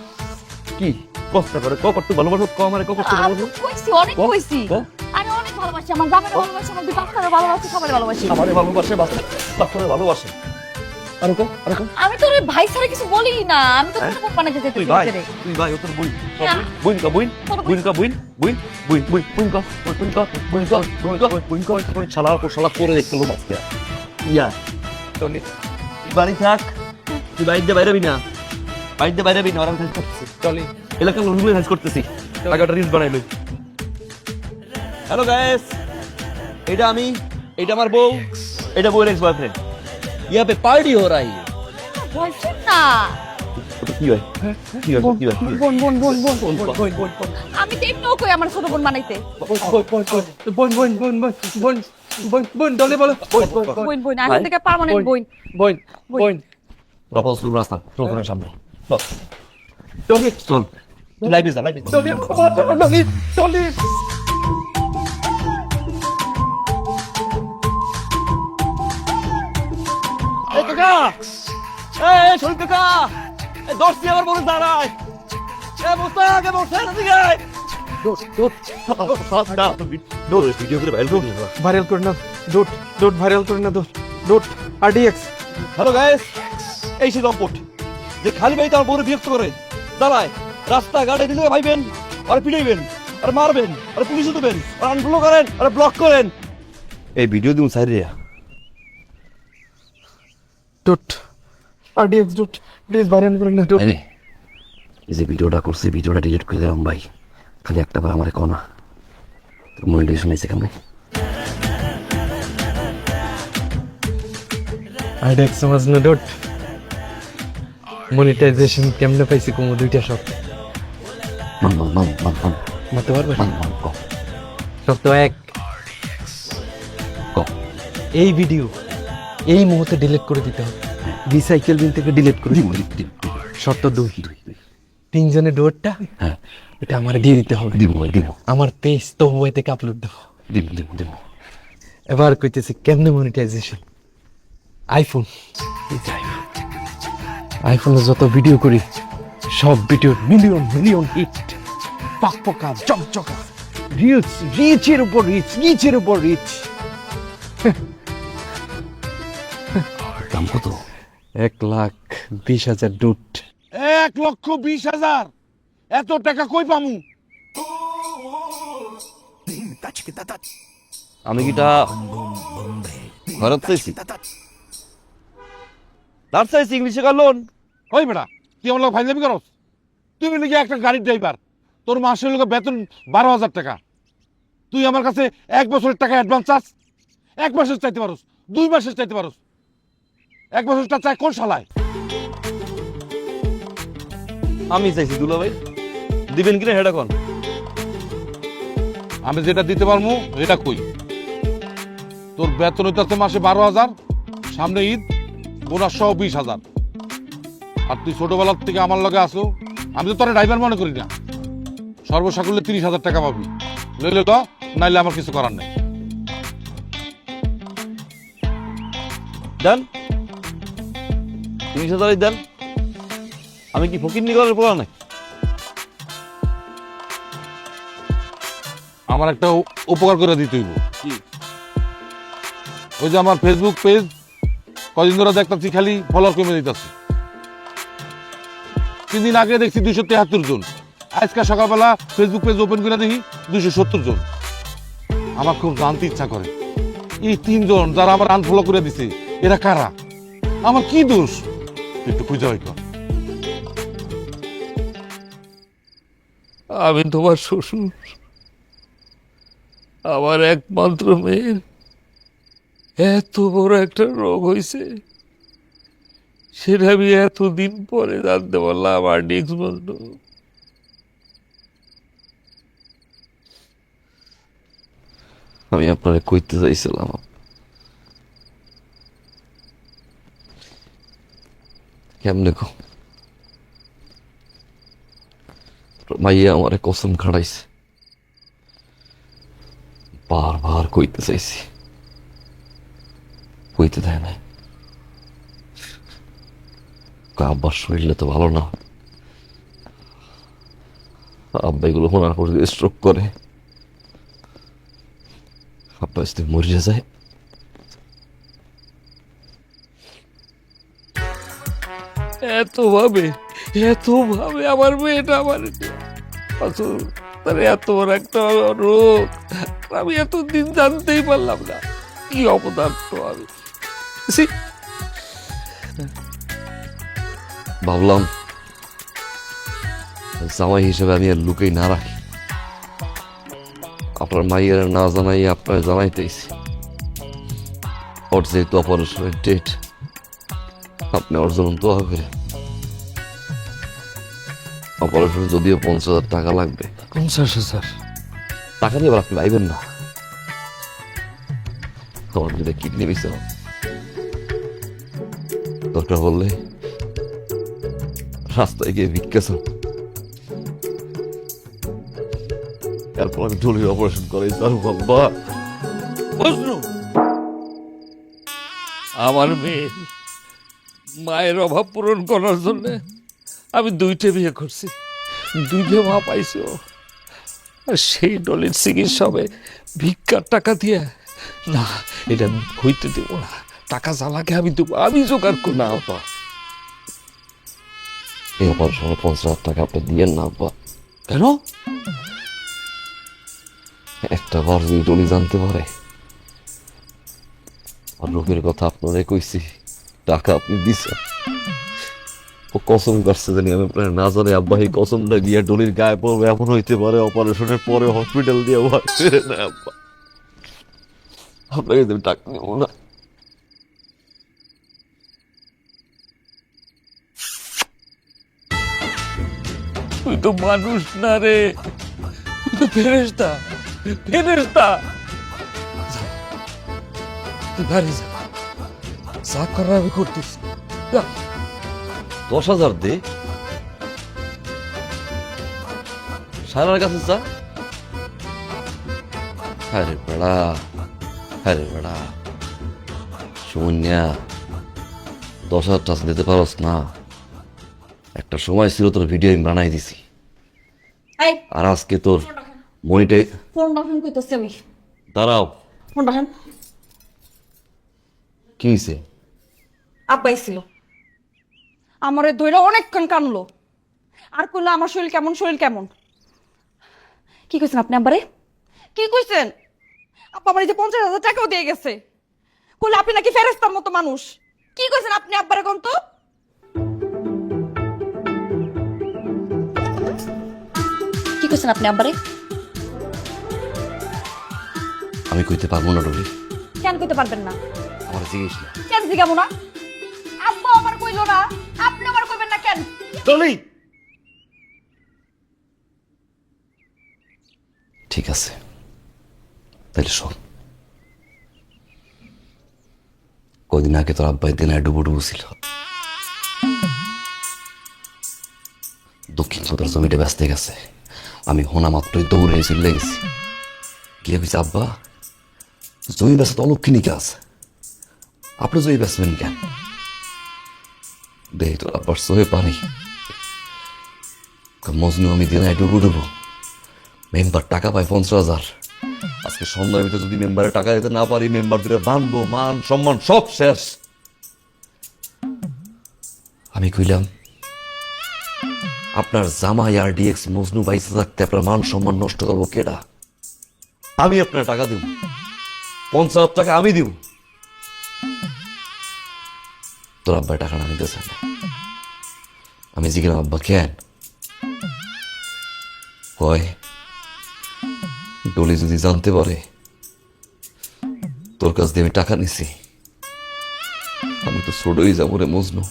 কি কষ্ট করে কত ভালোবাসো কম আরে কত আমি তো কইছি অনেক কইছি আরে অনেক ভালোবাসি আমার জামাইরে ভালোবাসি আমার দুই বাচ্চারে ভালোবাসি সবাই ভালোবাসি আমারে ভালোবাসে বাচ্চারে ভালোবাসে আর কো আমি তো ওর ভাই ছাড়া কিছু বলি না আমি তো কোনো বানাইতে যেতে তুই ভাই ও তোর বই শালা করে দেখতে লোক আজকে ইয়া টনি বাড়ি থাক তুই বাইরে বাইরে না বাইরে না আরাম কাজ করতেছি টনি এলাকার লোকগুলো কাজ করতেছি টাকাটা রিলস বানাইলো হ্যালো গাইস এটা আমি এটা আমার বউ এটা বউয়ের এক্স বয়ফ্রেন্ড ইয়া পে পার্টি हो रहा है বয়ফ্রেন্ড না কি হয় বোন আমি তো এমনিও কই আমার ছোট বোন বানাইতে বোন টনি বলো বোন এখন থেকে পার্মানেন্ট বোন প্রপোজ রুম রাস্তা প্রোগ্রামের সামনে টনি চল লাইভ ইজ টনি টনি এই কাকা এই শরীফ কাকা এই দর্শি আমার বলে দাঁড়ায় এ মোস্তাক না দিগাই ভিডিও করে ভাইরাল করে না ডোট ভাইরাল করে না ডোট RDX হ্যালো গাইস এই সে দম্পট যে খালি ভাই তার বউরে বিরক্ত করে দাঁড়ায় রাস্তাঘাটে দিলে ভাইবেন আর পিটাইবেন আর মারবেন আর পুলিশে দেবেন আর আনফলো করেন আর ব্লক করেন এই ভিডিও দিন Syria dot RDX dot please viral করে না ডোট এই যে ভিডিওটা করছি ভিডিওটা ডিলিট করে দিলাম ভাই খালি একটা বার আমার কোনা তোর মনিটাইজেশন আছে কেমন RDX समझ ना डोट মনিটাইজেশন কেমনে পাইছি কোন দুইটা সব মত পারবে সব তো এক এই ভিডিও এই মুহূর্তে ডিলিট করে দিতে হবে রিসাইকেল বিন থেকে ডিলিট করে দিতে শর্ত দুই তিনজনের ডোরটা হ্যাঁ এটা আমার দিয়ে দিতে হবে দিব আমার পেজ তো ওই থেকে আপলোড দেবো দিব এবার কইতেছি কেমনে মনিটাইজেশন আইফোনে যত ভিডিও করি সব ভিডিও মিলিয়ন হিট পাকপকা চকচকা রিচের উপর রিচ দাম কত 1,20,000 ডুট 1,20,000 এত টাকা কই পামু? আমি কিটা ঘরত চাইছি তার চাইছি ইংলিশে লোন ওই বেটা তুই আমার লোক ফাইজলামি করস তুই নাকি একটা গাড়ির ড্রাইভার তোর মাসের লোক বেতন 12,000 টাকা তুই আমার কাছে 1 বছরের টাকা অ্যাডভান্স চাস 1 মাসের চাইতে পারোস 2 মাসের চাইতে পারোস 1 বছরের টাকা চাই কোন শালায়? আমি চাইছি দুলা ভাই দিবেন কিনা হেডা কোন আমি যেটা দিতে পারবো এটা কই তোর বেতন হইতেছে মাসে 12,000 সামনে ঈদ বোনাস সহ 20,000 আর তুই ছোটবেলার থেকে আমার লগে আসো আমি তো তোর ড্রাইভার মনে করি না সর্বসাকুল্যে 30,000 টাকা পাবি লইলে তো নাইলে আমার কিছু করার নেই দেন 30,000 দেন আমি কি ফকির নিগলের পোলা নাই আমার একটা উপকার করে দিতে হইব কি ওই যে আমার ফেসবুক পেজ কদিন ধরে দেখতেছি খালি ফলোয়ার কমে দিতেছে 3 দিন আগে দেখছি 273 জন আজকে সকালবেলা ফেসবুক পেজ ওপেন করে দেখি 270 জন আমার খুব জানতে ইচ্ছা করে এই 3 জন যারা আমার আনফলো করে দিছে এরা কারা আমার কি দোষ একটু খুঁজে হয় কর আমি তোমার শ্বশুর আমার একমাত্র মেয়ের এত বড় একটা রোগ হয়েছে সেটা আমি এতদিন পরে জানতে পারলাম RDX বন্ধু আমি আপনারে কইতে চাইছিলাম কেমনে কো মাইয়া আমারে কসম খাড়াইছে বারবার কইতে চাইছি কইতে দেয় না আব্বার শরীরটা তো ভালো না আব্বা এগুলো শোনার পর যদি স্ট্রোক করে, আব্বা যদি মরিয়া যায়, এতভাবে আমার মেয়েটা আমার তার এত বড় একটা রোগ আমি এতদিন জানতেই পারলাম না। কি অপদার্থ আমি। ভাবলাম জামাই হিসেবে আমি আর লুকেই না রাখি, আপনার মাইয়ের না জানাই আপনার জানাইতেছি। ওর যেহেতু অপারেশনের ডেট, আপনি ওর জন্য দোয়া করে। অপারেশনে যদিও 50,000 টাকা লাগবে। 50,000 টাকা নিয়ে আবার আপনি পাইবেন না। আমার যদি কিডনি বেঁচে দরকার বললে রাস্তায় গিয়ে ভিক্ষা চান, তারপর আমি ঢুলির অপারেশন করে বাবা। আমার মেয়ের মায়ের অভাব পূরণ করার জন্য আমি 2টে বিয়ে করছি, 2টে মা পাইছি। আর সেই ডলির চিকিৎসা হবে ভিক্ষার টাকা দিয়ে? না, এটা আমি হইতে দেবো না। টাকা জ্বালাকে আমি দেবো, আমি জোগাড় করবো। না আপা, এই অপারেশনে 50,000 টাকা আপনি দিয়েন না আপা। কেন? একটা বার যদি ডলি জানতে পারে আর রোগের কথা আপনারে কইছি, টাকা আপনি দিছেন, ও কসম করছে জানি আমি আপনার না জানি আব্বা এই কসমটা গিয়ে ডলির গায়ে পড়বে, এমন হইতে পারে অপারেশনের পরে হসপিটাল দিয়ে ফিরে না আব্বা। আপনাকে তুমি টাকা নেব না। তুই তো মানুষ না রে, তুই তো ফেরেশতা, ফেরেশতা। তুই বাড়ি যা, যা করার আমি করতেছি। 10,000 দে, সারার কাছে যা। আরে বেড়া শূন্যা, 10,000 টাকা দিতে পারস না? একটা সময় ছিল তোর ভিডিও আমি বানাই দিছি, আর আজকে তোর মনিটে। ফোন রাখেন কইতাছি আমি। দাঁড়াও, ফোন রাখেন। কি হয়েছে? আব্বাই ছিল, আমারে ধইরা অনেকক্ষণ কানলো আর কইলো আমার শরীর কেমন, শরীর কেমন। কি কইছেন আপনি আব্বারে? কি কইছেন? আব্বা আমার এই যে 50,000 টাকাও দিয়ে গেছে, কইলো আপনি নাকি ফেরেশতার মতো মানুষ। কি কইছেন আপনি আব্বারে কোন তো? কি কইছেন আপনি আব্বারে? আমি কইতে পারবো না ডলি। কেন কইতে পারবেন না? আমার জিজ্ঞেস না। কেন জিগাবো না? আব্বা আমার কইলো না, আপনি আমার কইবেন না কেন? ডলি, ঠিক আছে তাহলে শোন, কদিন আগে তোর আব্বাই দিন ডুবু ছিল, দক্ষিণ তোর জমিটা ব্যস্ত গেছে। আমি হোনা মাত্রই দৌড়ে চলে গেছি, গিয়ে কইছি আব্বা জমি ব্যস্ত তো অলক্ষিণী কাজ, আপনি জমি বেচবেন কেন? দেখি তোর আব্বার সহে পানি মজনু আমি দিন ডুবু। মেম্বার টাকা পায় 50,000। আজকে সন্ধ্যার ভিতরে যদি মেম্বারে টাকা দিতে না পারি, মেম্বার দিলে বানবো, মান সম্মান সব শেষ। আমি কইলাম আপনার জামাই আর ডিএক্স মজনু বাইসে থাকতে আপনার মান সম্মান নষ্ট করবো কেডা? আমি আপনার টাকা দিব, 50,000 টাকা আমি দিব। তোর আব্বাই টাকা না নিতেছে না। আমি জিজ্ঞাসা আব্বা কেন? কয় ডলি যদি জানতে পারে তোর কাছ দিয়ে আমি টাকা নিছি, আমি তো ছোটই যাবো রে মজনু,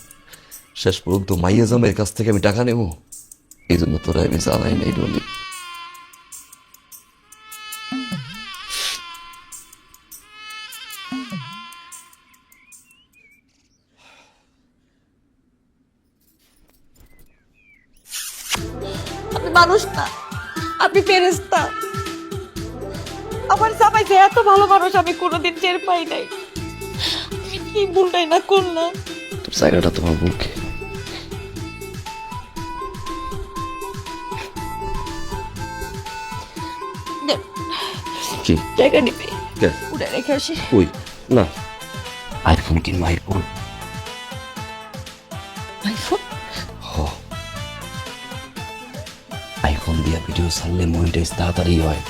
শেষ পর্যন্ত মাইয়া জামের কাছ থেকে আমি টাকা নেব। এই জন্য তোরা আমি জানাই নাই ডলি। আপনি মানুষ না, আপনি ফেরেশতা। আমার জামাই যে এত ভালো মানুষ আমি কোনোদিন টের পাই নাই। আমি কি ভুলটাই না করলাম। তোর জায়গাটা তোমার বুকে। কি জায়গা নিবে কে? উড়ে রেখে আসি। কই না আইফোন কিনবো আইফোন। আইফোন? আইফোন দিয়ে ভিডিও ছাড়লে মনিটাইজ তাড়াতাড়ি হয়।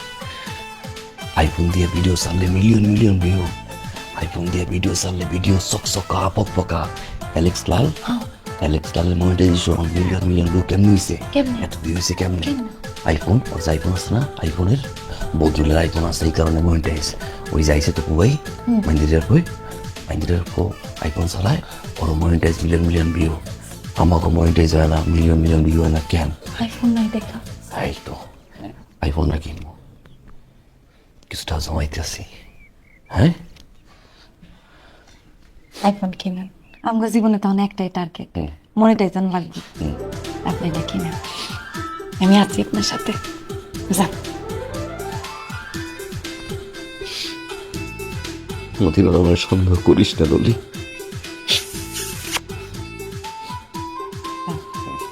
আইফোন দিয়ে ভিডিও ছাড়লে মিলিয়ন মিলিয়ন ভিউ। আইফোন দিয়ে ভিডিও ছাড়লে ভিডিও চকচকা পকপকা। অ্যালেক্স লালের মনিটাইজেশন মিলিয়ন মিলিয়ন ভিউ কেমন হয়েছে? এত ভিউ হয়েছে কেমনে? আইফোন ওর যে আইফোন আছে না, আইফোনের বদুলের আইফোন আছে, এই কারণে মনিটাইজ। ওই যাইছে তো ভাই মাইন্দিরের আইফোন চালায়, ওর মনিটাইজ মিলিয়ন মিলিয়ন ভিউ। আমাকে মনিটাইজ হয় না, মিলিয়ন মিলিয়ন ভিউ হয় না কেন? আইফোন নাই দেখা। এই তো আইফোন না কিনবো, কিছুটা জমাইতেছি। হ্যাঁ আইফোন কিনেন, আমার জীবনে তখন একটাই টার্গেট, মনিটাইজেশন লাগবে। আপনি না কিনেন, আমি আছি আপনার সাথে। যান। মতিবার আমার সন্দেহ করিস না ললি।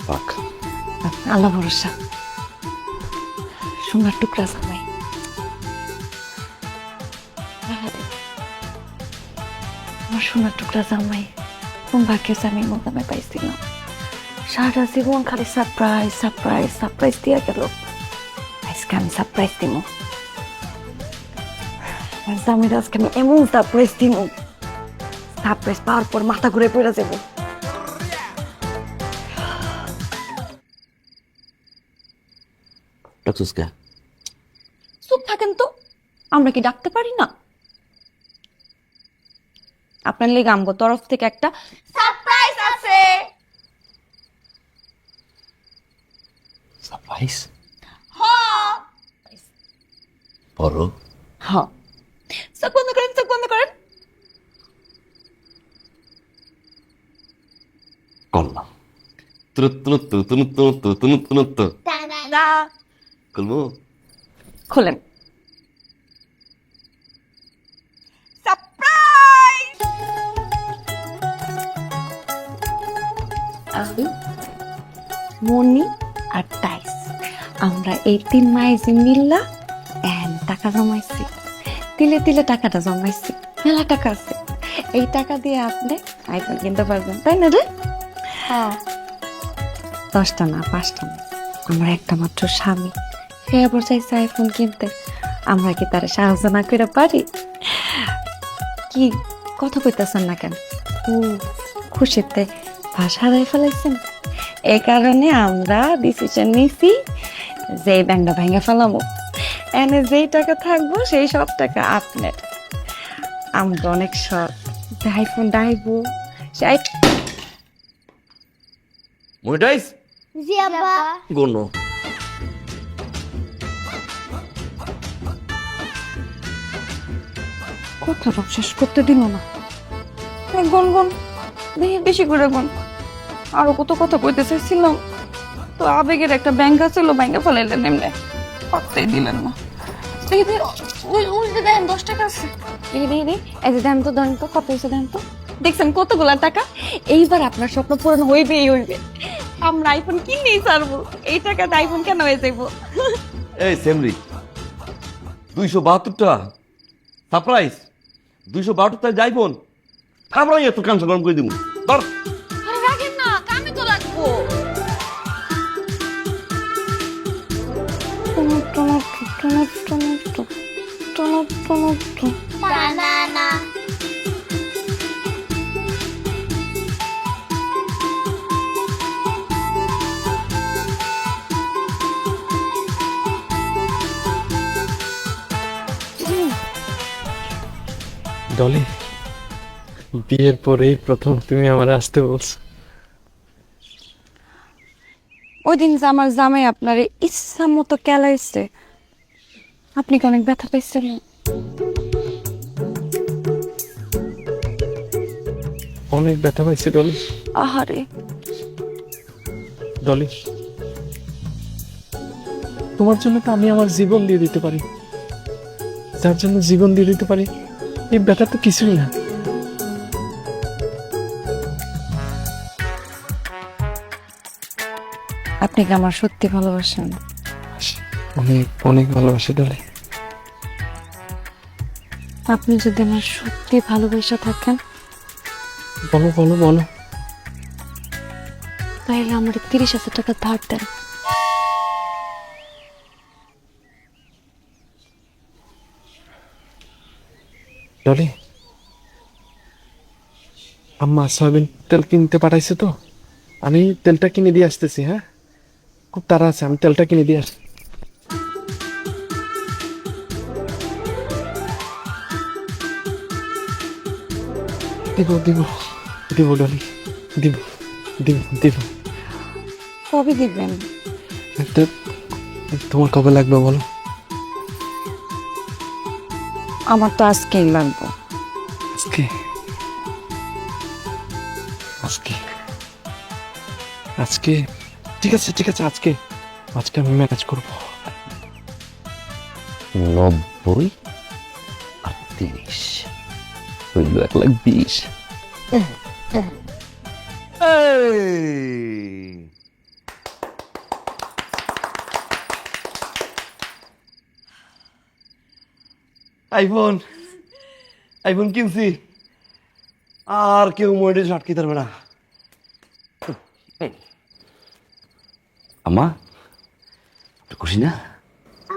পাক আল্লাহ ভরসা। সোনার টুকরা জামাই, আমার সোনার টুকরা জামাই কোন ভাগ্যে আমি মোদামে পাইছিলাম। সারা জীবন খালি সারপ্রাইজ সারপ্রাইজ সারপ্রাইজ দিয়া গেল। আজকে আমি সারপ্রাইজ দিব, জামির আজকে আমি এমন সারপ্রাইজ দিব, সারপ্রাইজ পাওয়ার পর মাথা ঘুরে পড়ে যাবো। ডাকছিস কে? চুপ থাকেন তো, আমরা কি ডাকতে পারি না? আপনার লেগে আমগো তরফ থেকে একটা সারপ্রাইজ আছে। সারপ্রাইজ? হ্যাঁ বড়? হ্যাঁ। চোখ বন্ধ করেন, চোখ বন্ধ করেন। করলাম। কলমো খোলেন। আমি, মনি আর টাইস, আমরা এই 3 মাইজি মিল্লা টাকা জমাইছি। তিলে তিলে টাকাটা জমাইছি, মেলা টাকা আছে। এই টাকা দিয়ে আপনি আইফোন কিনতে পারবেন, তাই না রে? হ্যাঁ। 10টা না 5টা না, আমার একটা মাত্র স্বামী, সে আবার চাইছে আইফোন কিনতে। আমরা কি তার সাহায্য না করে পারি? কি কথা কইতেছেন না কেন? ও খুশিতে ভাষা হারাই ফেলাইছেন। এই কারণে আমরা ডিসিশন নিছি যে এই ব্যাংকটা ভেঙে ফেলাবো। এনে যেই টাকা থাকবো সেই সব টাকা আপনার। আমরা অনেক শখ যে আইফোন ডাইবো, সে মনিটাইজ জি আব্বা। গণ কথাটা শেষ করতে দিল না। গন গন দেখি বেশি করে গন। আরো কত কথা কইতে চাইছিলাম, তো আবেগের একটা ব্যাংকা ছিল, ব্যাংকে ফেলাইলেন এমনি, পাত্তাই দিলেন না। দেখি দেখি, ওই যে দেন 10 টাকা আছে। দেখি দেখি দেখি, এই যে দেন তো, দেন তো, কত হয়েছে দেন তো। দেখছেন কতগুলা টাকা? এইবার আপনার স্বপ্ন পূরণ হইবেই হইবে। আমরা আইফোন কিনেই ছাড়বো, এই টাকাতে আইফোন কেন হয়ে যাইবো? এই সেমরি 272টা সারপ্রাইজ, 272টা যাইবন। আমরা এত কাঞ্চন গরম করে দিব। ধর আরে রাখেন না, কামে তো লাগবো। বানানা। ডলি, বিয়ের পরেই প্রথম তুমি আমার আসতে বলছো। ওই দিন যে আমার জামাই আপনার ইচ্ছা মতো কেলাইছে, আপনি কি অনেক ব্যথা পাইছিলেন? অনেক ব্যথা পাইছি ডলি। আহারে ডলি, তোমার জন্য তো আমি আমার জীবন দিয়ে দিতে পারি। যার জন্য জীবন দিয়ে দিতে পারি, এই ব্যথা তো কিছুই না। আপনি কি আমার সত্যি ভালোবাসেন? অনেক অনেক ভালোবাসি ডলি। আপনি যদি আমার সত্যি ভালোবাসা থাকেন বলো বলো বলো। তাহলে আমার 30,000 টাকা ধার দেন। ডলি, আম্মা সয়াবিন তেল কিনতে পাঠাইছে তো, আমি তেলটা কিনে দিয়ে আসতেছি। হ্যাঁ, খুব তাড়া আছে, আমি তেলটা কিনে দিয়ে আসছি। দিব দিব দিব ডলি, দিব দিব দিব। কবে দিবেন? তোমার কবে লাগবে বলো? আমার তো আজকেই লাগবে। আজকে আজকে আজকে ঠিক আছে ঠিক আছে, আজকে আজকে আমি ম্যানেজ করবো। 90 আর 30 হইল 1,20,000। আইফোন আইফোন কিনছি, আর কেউ মোবাইল আটকে পারবে না। আম্মা, আপনি খুশি না?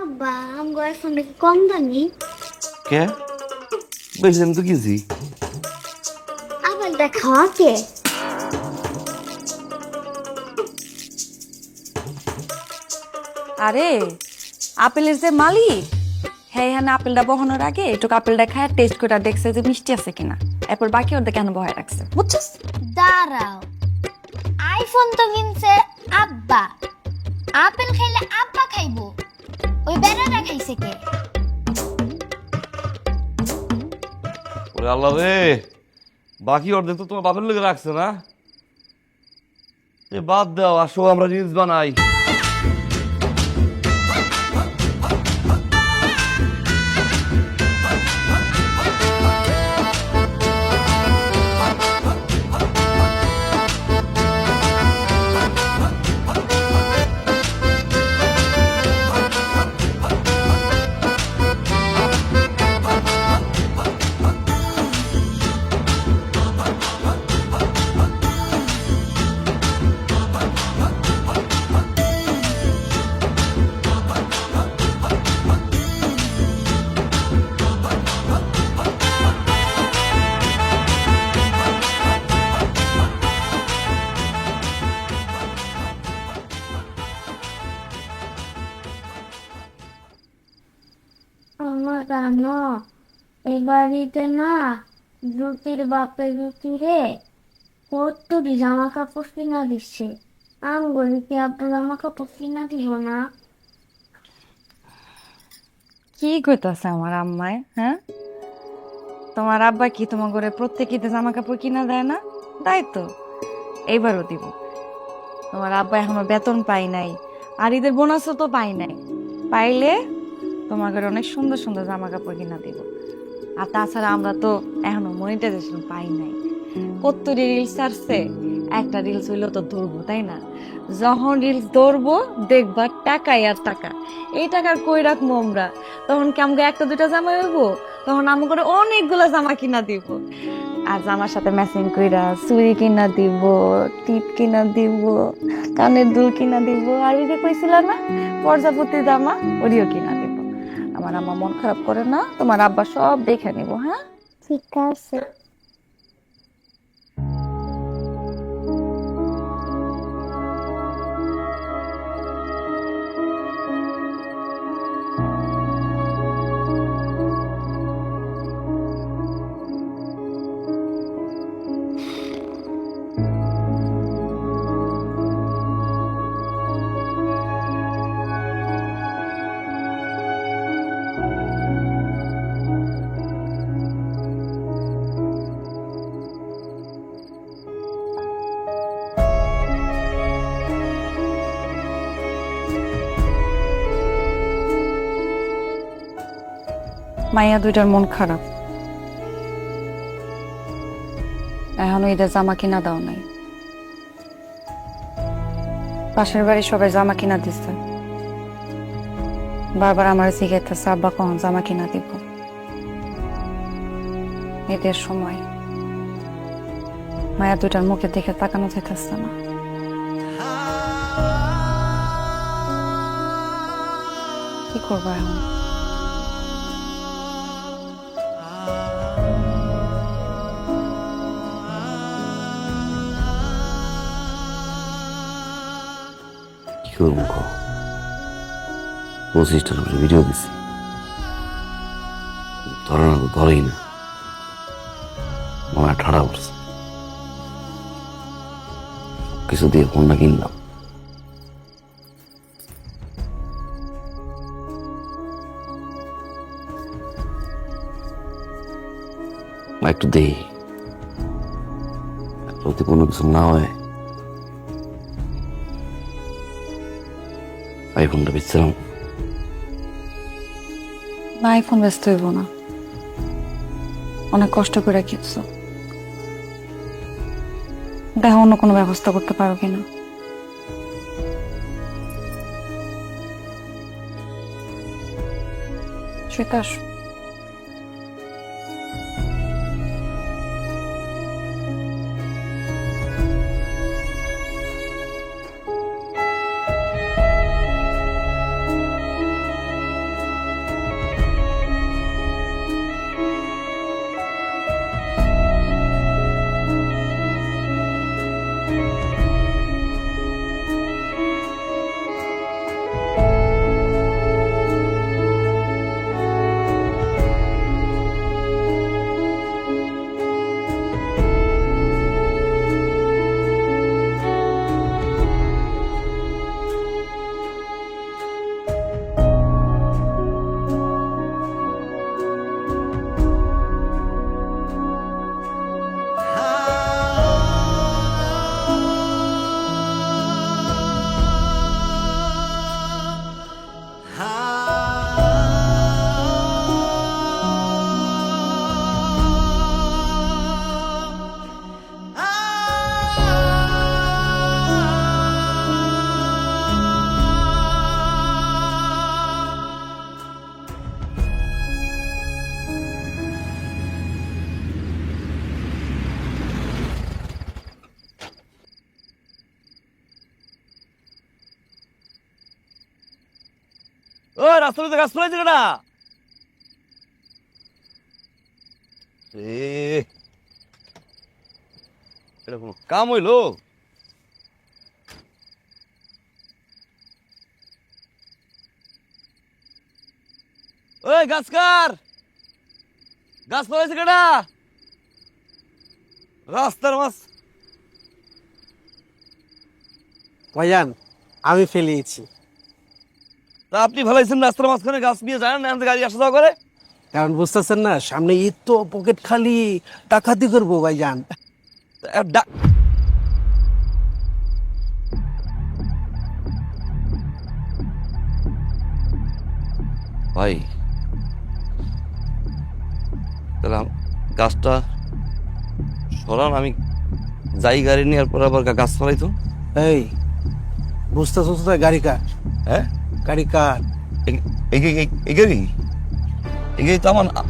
আব্বা আমগো আইফোন কম দামি। কে বেশি আমি তো কিনছি। আপেলটা খাওয়া কে? আরে আপেলের যে মালিক, হ্যাঁ হ্যাঁ, আপেলটা বহানোর আগে একটু আপেলটা খায় টেস্ট করে দেখছে যে মিষ্টি আছে কিনা, এরপর বাকি ওদের কেন বহায় রাখছে, বুঝছিস? দাঁড়াও, আইফোন তো কিনছে আব্বা, আপেল খাইলে আব্বা খাইবো, ওই বেড়াটা খাইছে কে? ওরে আল্লাহ রে, বাকি অর্ধেক তো তোমার বাপের লোকে রাখছে না। এ বাদ দাও, আসো আমরা রিলস বানাই। আমার জানো এই বাড়িতে না জুতির বাপে জুতি রে কতটি জামা কাপড় কিনা দিচ্ছে, আমগুলি কি আপনার জামা কাপড় কিনা দিব না? কি কইতাছে আমার আম্মায়? হ্যাঁ, তোমার আব্বা কি তোমার ঘরে প্রত্যেক ঈদে জামা কাপড় কিনা দেয় না? তাই তো, এইবারও দিব। তোমার আব্বা এখনো বেতন পাই নাই, আর ঈদের বোনাসও তো পাই নাই, পাইলে তোমার ঘরে অনেক সুন্দর সুন্দর জামা কাপড় কিনা দিব। আর তাছাড়া আমরা তো এখনো মনিটাইজেশন পাই নাই, কতটি রিলস আসছে, একটা রিলস হইলেও তো ধরবো, তাই না? যখন রিলস ধরবো দেখবা টাকাই আর টাকা, এই টাকার কই রাখবো আমরা? তখন কি আমাকে একটা দুটা জামা হইব? তখন আমার করে অনেকগুলো জামা কিনা দিব, আর জামার সাথে ম্যাচিং কইরা চুড়ি কিনা দিব, টিপ কিনা দিব, কানের দুল কিনা দিব, আর ওই যে কইছিল না প্রজাপতি জামা, ওরিও কিনা দিব। আমার আম্মা মন খারাপ করে না, তোমার আব্বা সব দেখে নিব। হ্যাঁ, ঠিক আছে। মাইয়া দুইটার মন খারাপ, এখনো ঈদের জামা কিনা দাও নাই। পাশের বাড়ি সবাই জামা কিনা দিচ্ছে, বারবার আমার জিজ্ঞাসা আব্বা কখন জামা কিনা দিব। ঈদের সময় মায়া দুটার মুখে দেখে তাকানো যাইতেছে না। কি করবো এখন? কি করবো? 25টার উপরে ভিডিও দিছি, ধরে না তো ধরেই না, মনে ঠাড়া করছে। কিছু দিয়ে ফোনটা কিনলাম, একটু দেই, যদি কোনো কিছু না হয় আইফোনটা বেচছিলাম। না, আইফোন ব্যস্ত হইব না, অনেক কষ্ট করে কিনছো। দেখো অন্য কোনো ব্যবস্থা করতে পারো কিনা। সেটা ও রাস্তাতে গাছ ফেলাইছে কেনা? এটা কোনো কাম হইলো? ওই গাছকার, গাছ ফেলাইছে কেনা? রাস্তার মাছ। ভাইজান আমি ফেলিয়েছি। তা আপনি ফেলাইছেন রাস্তার মাঝখানে, গাছ নিয়ে যায় না, গাড়ি আসা যাওয়া করে? কারণ বুঝতেছেন না, সামনে ঈদ তো, পকেট খালি, ডাকাতি করবো ভাইজান। ভাই তাহলে গাছটা সরান, আমি যাই গাড়ি নিয়ে আর পরে আবার গাছ ফেলাইতো। এই বুঝতেছ তো গাড়ি কার? হ্যাঁ গাড়ি কার? এই গাড়ি, এই গাড়ি তো আমার না,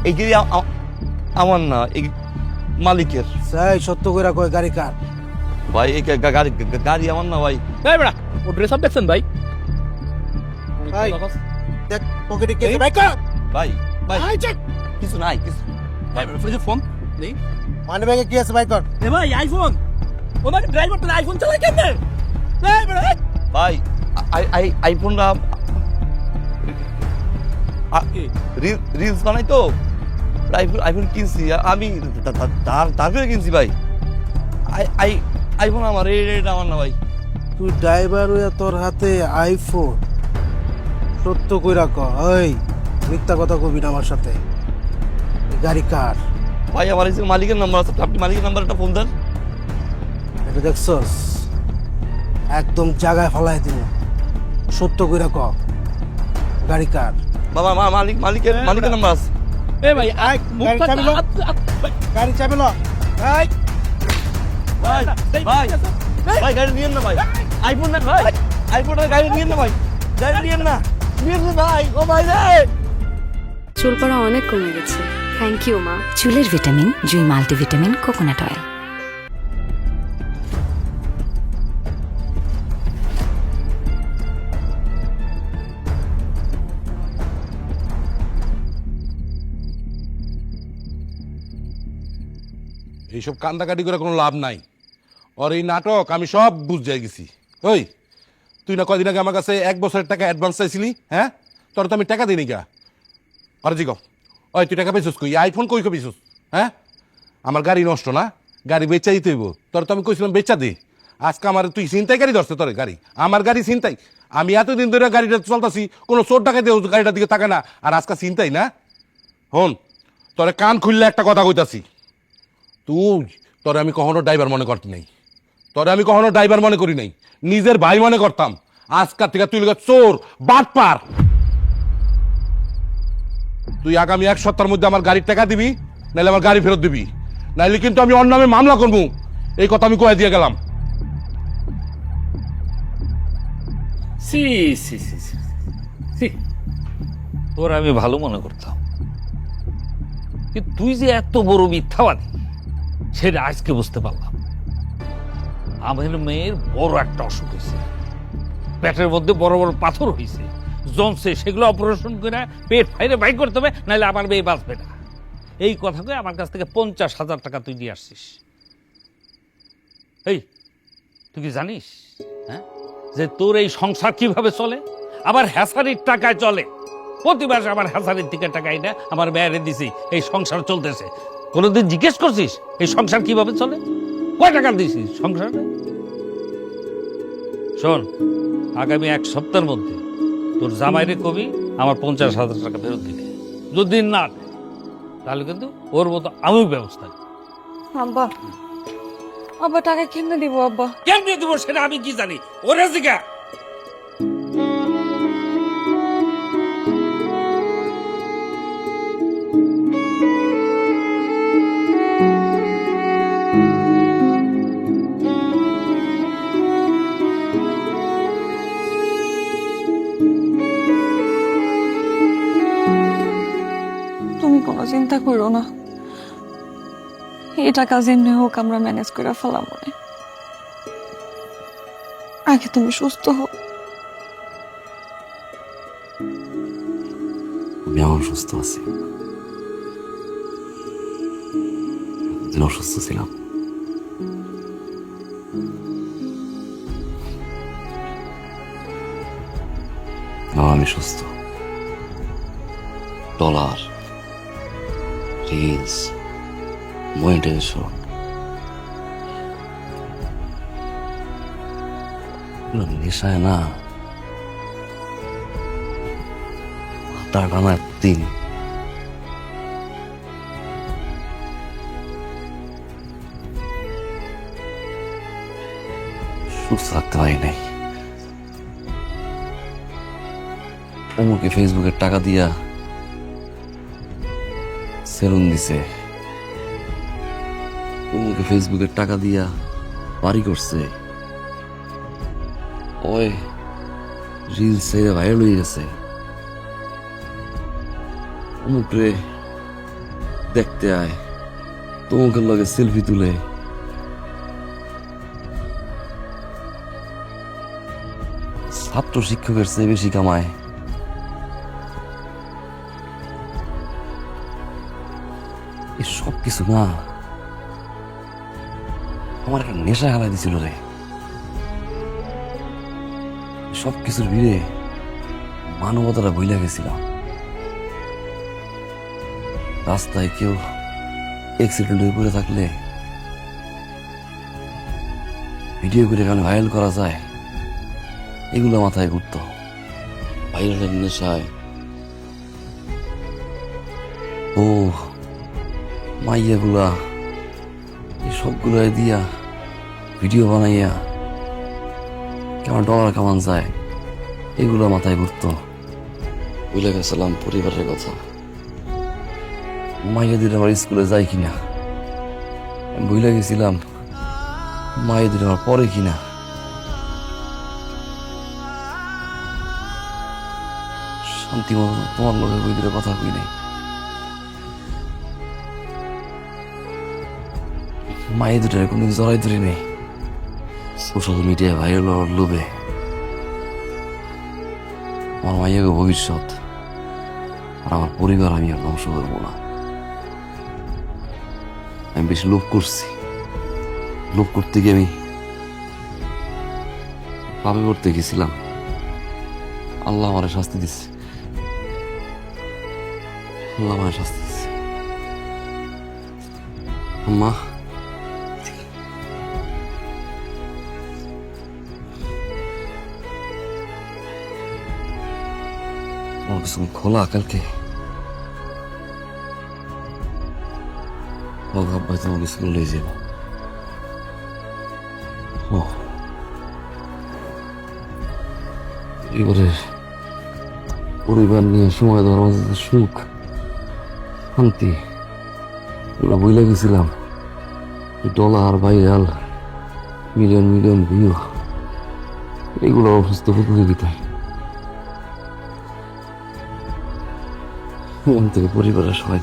এই গাড়ি আমার না, এই মালিকের। সেই সত্য করে কয় গাড়ি কার? ভাই এই গাড়ি আমার না ভাই। এই বেড়া, ও ড্রেস আপ দেখছেন ভাই? ভাই দেখ পকেটে কে ভাই কর। ভাই ভাই ভাই চেক কিছু নাই, কিছু ভাই ফ্রিজে ফোন নেই। মানে ব্যাগে কি আছে ভাই কর। এ ভাই আইফোন, ও ভাই ড্রাইভার তো আইফোন চালায় কেমনে? এই বেড়া ভাই আইফোনটা রিলস বানাই তো, আইফোন কিনছি আমি, তারপরে কিনছি ভাই। আইফোন আমার, এটা আমার না ভাই। তুই ড্রাইভার হইয়া তোর হাতে আইফোন? সত্য কইরা ক, এই মিথ্যা কথা কবি না আমার সাথে। গাড়ি কার? ভাই আমার এই যে মালিকের নাম্বার আছে, আপনি মালিকের নাম্বার একটা ফোন দেন। এটা দেখছস, একদম জায়গায় ফলাই দিল। সত্য কইরা ক, গাড়ি কার? বাবা মালিকের নাম্বার আছে। এ ভাই গাড়ি চাবি লো, গাড়ি চাবি লো। এই ভাই ভাই ভাই গাড়ি নিয়েন না ভাই, আইফোন না ভাই, আইফোনের গাড়ি নিয়েন না ভাই, গাড়ি নিয়েন না, নিয়েন না ভাই। ও ভাই রে, চুল পড়া অনেক কমে গেছে, থ্যাংক ইউ মা। চুলের ভিটামিন জুই মাল্টিভিটামিন কোকোনাট অয়েল। এইসব কান্দাকাটি করে কোনো লাভ নাই। ওর এই নাটক আমি সব বুঝে গেছি। ওই তুই না কয়দিন আগে আমার কাছে 1 বছরের টাকা অ্যাডভান্স চাইছিলি? হ্যাঁ, তোর তো আমি টাকা দিই গা। আর জি ওই তুই টাকা পেয়েছিস কই? আইফোন কই পেয়েছিস? হ্যাঁ, আমার গাড়ি নষ্ট না, গাড়ি বেচা দিতে হইব। তোর তো আমি কইছিলাম বেচা দে। আজকে আমার তুই ছিনতাই গাড়ি ধরছে তোর গাড়ি, আমার গাড়ি ছিনতাই। আমি এতদিন ধরে গাড়িটা চলতাছি, কোনো চোর ডাকাইতে গাড়িটার দিকে তাকায় না, আর আজকে ছিনতাই না। হন, তোরে কান খুললে একটা কথা কইতাছি, তোরে আমি কখনো ড্রাইভার মনে করতে নাই, তোরে আমি কখনো ড্রাইভার মনে করি নাই, নিজের ভাই মনে করতাম। আজকাল থেকে তুই চোর বাটপার। তুই আগামী 1 সপ্তাহের মধ্যে আমার গাড়ির টাকা দিবি, নাহলে আমার গাড়ি ফেরত দিবি, নাহলে কিন্তু আমি ওর নামে মামলা করবো। এই কথা আমি কয়ে দিয়ে গেলাম। তোর আমি ভালো মনে করতাম, কিন্তু তুই যে এত বড় মিথ্যাবাদী সেটা আজকে বুঝতে পারলাম। আমার মেয়ের বড় একটা অসুখ হয়েছে, পেটের মধ্যে বড় বড় পাথর হয়েছে, জমছে, সেগুলো অপারেশন করে পেট ফাইরে বাইর করতে হবে, নাহলে আমার মেয়ে বাঁচবে না। এই কথা কয়ে আমার কাছ থেকে 50,000 টাকা তুই নিয়ে আসছিস। এই তুই কি জানিস হ্যাঁ যে তোর এই সংসার কিভাবে চলে? আবার হ্যাসারির টাকায় চলে। প্রতি মাসে আমার হ্যাসারির থেকে টাকা এনে আমার মেয়েরে দিছি, এই সংসার চলতেছে। কোনোদিন জিজ্ঞেস করছিস এই সংসার কিভাবে চলে? কয় টাকা দিছিস সংসারে? শোন, আগামী 1 সপ্তাহের মধ্যে তোর জামাইরে কবি আমার 50,000 টাকা ফেরত দিবে। যদি না তাহলে কিন্তু ওর মতো আমিও ব্যবস্থা নিই। আব্বা, আব্বা টাকা কেমনে দিব? আব্বা কেমনে দিব সেটা আমি কি জানি? ওরে জিগা। তুমি কোনো চিন্তা করো না, এই টাকা যেমনি হোক আমরা ম্যানেজ করে ফেলাম। মনে আগে তুমি সুস্থ হও। আমি এখন সুস্থ আছি, অসুস্থ ছিলাম। আমি সুস্থ। ডলার, রিলস, মনিটাইজেশন, নেশায় না তার টানা দিন। সুস্থ থাকতে পারি নাই। অমুকে ফেসবুকের টাকা দিয়া সেলুন দিছে, অমুকে ফেসবুকের টাকা দিয়া বাড়ি করছে, ওই রিলস ভাইরাল হয়ে গেছে, অমুক রে দেখতে আয়, তমুকের লগে সেলফি তুলে। ছাত্র শিক্ষকের চেয়ে বেশি কামায়। সব কিছু না আমার একটা নেশা হারাই দিছিল রে। সব কিছুর ভিড়ে মানবতাটা ভুলে গেছিলাম। রাস্তায় কেউ অ্যাক্সিডেন্ট হয়ে পড়ে থাকলে ভিডিও করে কেন ভাইরাল করা যায়, এগুলো মাথায় ঘুরতো। ভাইরালের নেশায় ও মাইয়াগুলা এই সবগুলো দিয়া ভিডিও বানাইয়া কেমন ডলার কামান যায়, এগুলো মাথায় ঘুরতো। ভুলে গেছিলাম পরিবারের কথা। মাইয়াদের আমার স্কুলে যায় কিনা, ভুলে গেছিলাম মাইয়াদের আমার পরে কিনা। শান্তি মতো তোমার লোকের বইদের কথা কই নাই। মায়ে দুটারে কোনদিন জড়াই ধরি নেই সোশ্যাল মিডিয়ায় ভাইরাল হওয়ার লোভে। আমার মাইয়াকে ভবিষ্যৎ আর আমার পরিবার আমি আর ধ্বংস করবো না। আমি বেশি লোভ করছি, লোভ করতে গিয়ে আমি পাপে করতে গেছিলাম। আল্লাহ আমার শাস্তি দিচ্ছে, আল্লাহ আমার শাস্তি দিচ্ছে। আম্মা তোমার কিছু খোলা কালকে আব্বা তোমাকে স্কুলে যাব। এবারে পরিবার নিয়ে সময় দেওয়ার মাঝে সুখ শান্তি এগুলো বইলে গেছিলাম। Dollar viral million million view এগুলো অসুস্থ প্রতিযোগিতায় থেকে পরিবারের সবাই